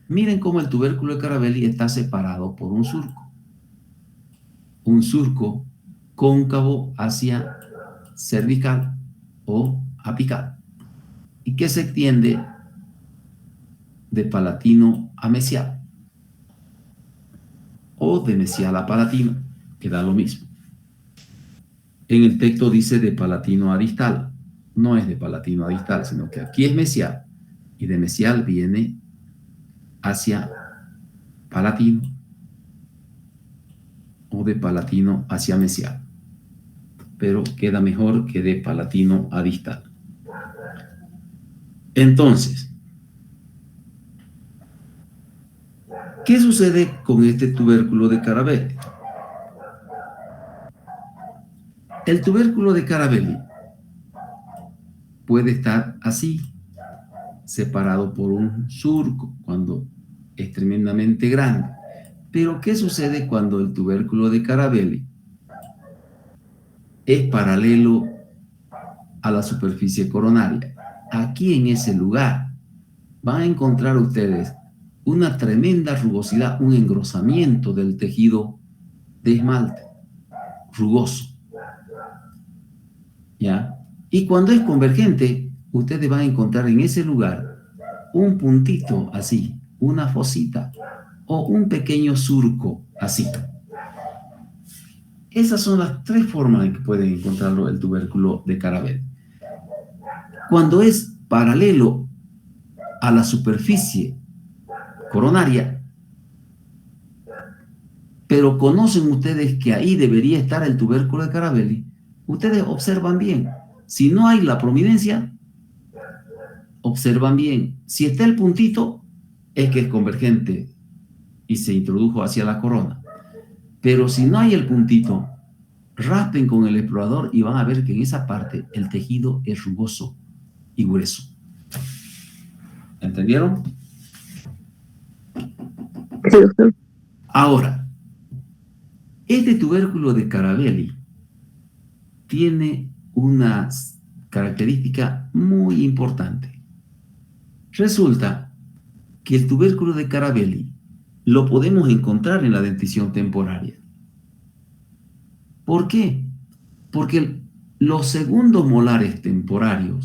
A: Miren cómo el tubérculo de Carabelli está separado por un surco cóncavo hacia cervical o apical, y que se extiende de palatino a mesial, o de mesial a palatino, que da lo mismo. En el texto dice de palatino a distal. No es de palatino a distal, sino que aquí es mesial, y de mesial viene hacia palatino, o de palatino hacia mesial, pero queda mejor que de palatino a distal. Entonces, ¿qué sucede con este tubérculo de Carabelli? El tubérculo de Carabelli puede estar así, separado por un surco cuando es tremendamente grande. Pero ¿qué sucede cuando el tubérculo de Carabelli es paralelo a la superficie coronaria? Aquí en ese lugar van a encontrar ustedes una tremenda rugosidad, un engrosamiento del tejido de esmalte, rugoso. ¿Ya? Y cuando es convergente, ustedes van a encontrar en ese lugar un puntito así, una fosita, o un pequeño surco, así. Esas son las tres formas en que pueden encontrarlo el tubérculo de Carabelli. Cuando es paralelo a la superficie coronaria, pero conocen ustedes que ahí debería estar el tubérculo de Carabelli, ustedes observan bien. Si no hay la prominencia, observan bien. Si está el puntito, es que es convergente y se introdujo hacia la corona. Pero si no hay el puntito, raspen con el explorador y van a ver que en esa parte el tejido es rugoso y grueso. ¿Entendieron?
F: Sí, doctor.
A: Ahora, este tubérculo de Carabelli tiene una característica muy importante. Resulta que el tubérculo de Carabelli lo podemos encontrar en la dentición temporaria. ¿Por qué? Porque los segundos molares temporarios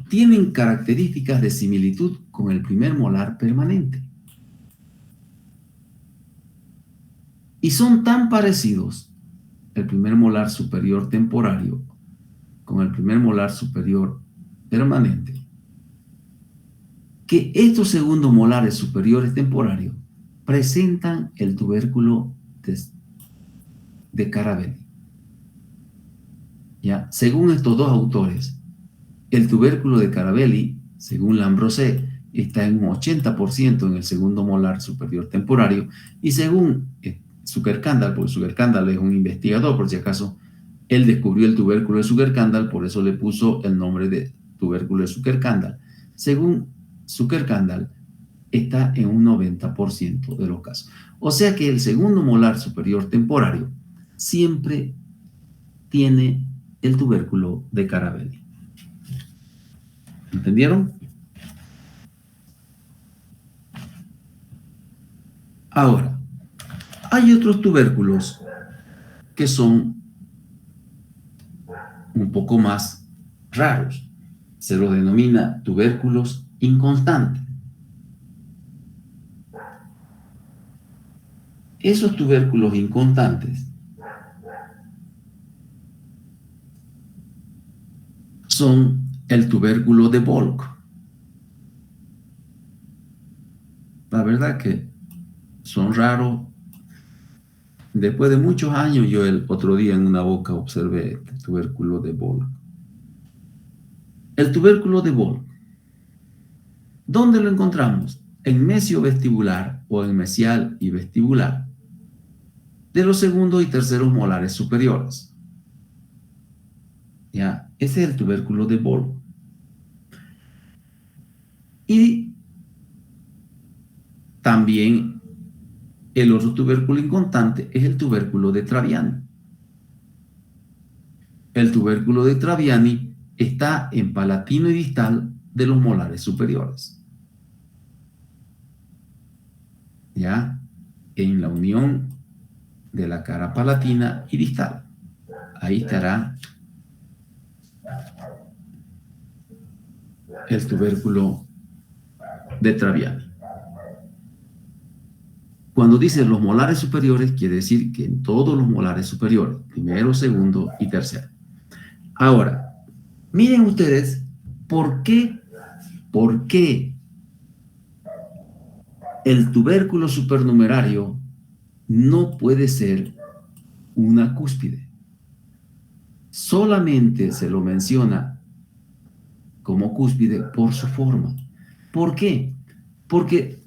A: tienen características de similitud con el primer molar permanente. Y son tan parecidos el primer molar superior temporario con el primer molar superior permanente, que estos segundos molares superiores temporarios presentan el tubérculo de Carabelli. ¿Ya? Según estos dos autores, el tubérculo de Carabelli, según Lambrosé, está en un 80% en el segundo molar superior temporario, y según Zuckerkandl, porque Zuckerkandl es un investigador, por si acaso, él descubrió el tubérculo de Zuckerkandl, por eso le puso el nombre de tubérculo de Zuckerkandl. Según Zuckerkandl, está en un 90% de los casos. O sea que el segundo molar superior temporario siempre tiene el tubérculo de Carabelli. ¿Entendieron? Ahora, hay otros tubérculos que son un poco más raros. Se los denomina tubérculos inconstantes. Esos tubérculos inconstantes son el tubérculo de Volk. La verdad que son raros. Después de muchos años, yo el otro día en una boca observé el tubérculo de Volk. El tubérculo de Volk, ¿dónde lo encontramos? En mesiovestibular o en mesial y vestibular de los segundos y terceros molares superiores. ¿Ya? Ese es el tubérculo de Volk. Y también el otro tubérculo inconstante es el tubérculo de Traviani. El tubérculo de Traviani está en palatino y distal de los molares superiores. ¿Ya? En la unión de la cara palatina y distal. Ahí estará el tubérculo de Traviani. Cuando dice los molares superiores, quiere decir que en todos los molares superiores, primero, segundo y tercero. Ahora, miren ustedes por qué el tubérculo supernumerario no puede ser una cúspide. Solamente se lo menciona como cúspide por su forma. ¿Por qué? Porque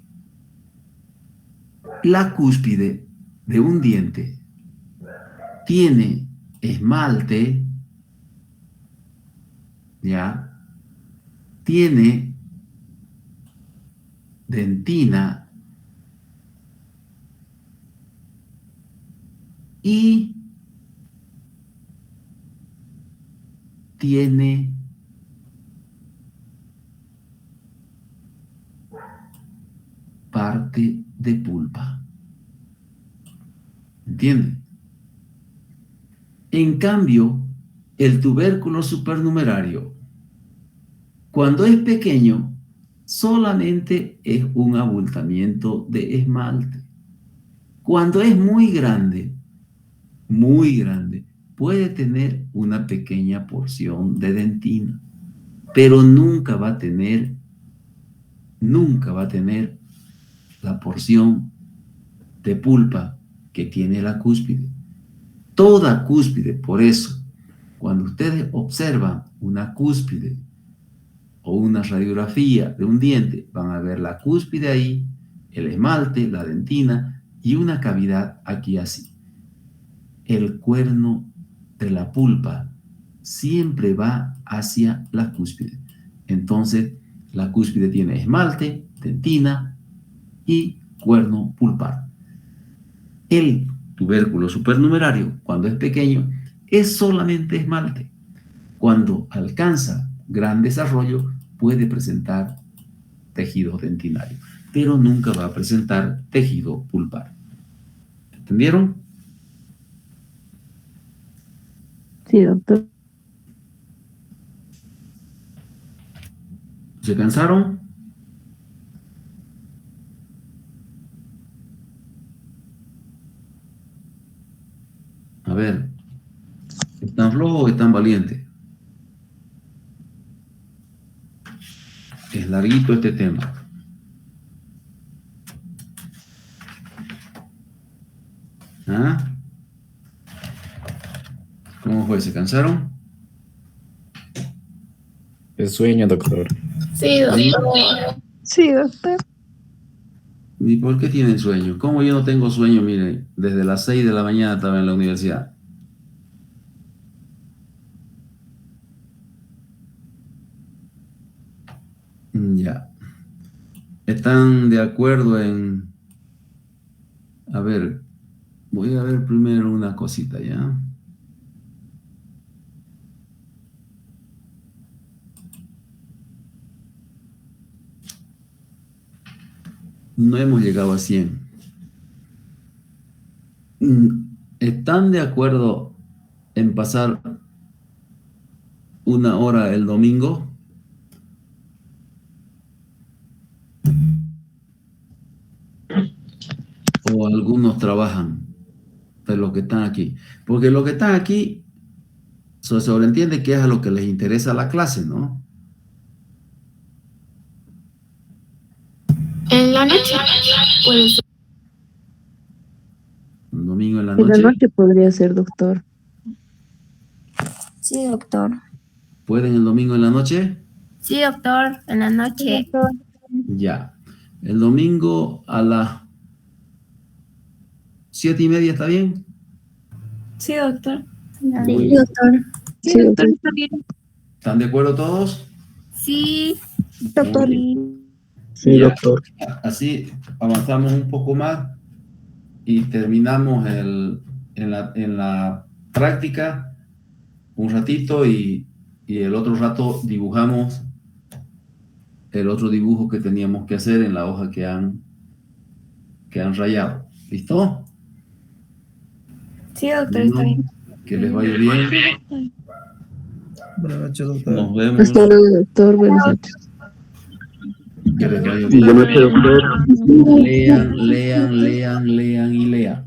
A: la cúspide de un diente tiene esmalte, ¿ya? Tiene dentina y tiene parte de pulpa. ¿Entienden? En cambio, el tubérculo supernumerario, cuando es pequeño, solamente es un abultamiento de esmalte. Cuando es muy grande, puede tener una pequeña porción de dentina, pero nunca va a tener la porción de pulpa que tiene la cúspide. Toda cúspide, por eso, cuando ustedes observan una cúspide o una radiografía de un diente, van a ver la cúspide ahí, el esmalte, la dentina y una cavidad aquí así. El cuerno de la pulpa siempre va hacia la cúspide. Entonces, la cúspide tiene esmalte, dentina y cuerno pulpar. El tubérculo supernumerario, cuando es pequeño, es solamente esmalte. Cuando alcanza gran desarrollo, puede presentar tejido dentinario, pero nunca va a presentar tejido pulpar. ¿Entendieron?
F: Sí, doctor.
A: ¿Se cansaron? A ver, ¿están flojos o están valientes? Es larguito este tema. ¿Ah? ¿Cómo fue? ¿Se cansaron?
B: Es sueño, doctor.
C: Sí, doctor.
F: Sí, doctor.
A: ¿Y por qué tienen sueño? ¿Cómo yo no tengo sueño? Mire, desde las 6 de la mañana estaba en la universidad. Ya. ¿Están de acuerdo en...? A ver, voy a ver primero una cosita, ¿ya? No hemos llegado a 100. ¿Están de acuerdo en pasar una hora el domingo? ¿O algunos trabajan de los que están aquí? Porque los que están aquí se sobreentiende que es a lo que les interesa la clase, ¿no?
C: En la noche puede ser.
A: Un domingo en la
F: En la
A: noche.
F: noche podría ser, doctor.
E: Sí, doctor.
A: ¿Pueden el domingo en la noche?
E: Sí, doctor, en la noche.
A: Ya. El domingo a las 7:30, ¿está bien?
C: Sí, doctor.
A: Muy
E: Sí,
A: bien.
E: doctor.
F: Sí, doctor.
A: ¿Están de acuerdo todos?
E: Sí,
A: Doctor.
B: Sí,
A: Ya.
B: doctor.
A: Así avanzamos un poco más y terminamos en la práctica un ratito y el otro rato dibujamos el otro dibujo que teníamos que hacer en la hoja que han rayado. ¿Listo?
C: Sí, doctor, está bien.
A: Que les vaya bien.
D: Buenas noches, doctor.
A: Nos vemos.
F: Hasta luego, doctor. Buenas noches.
A: Que les vaya
B: Sí,
A: bien.
B: yo no sé, doctor.
A: Lean y lean.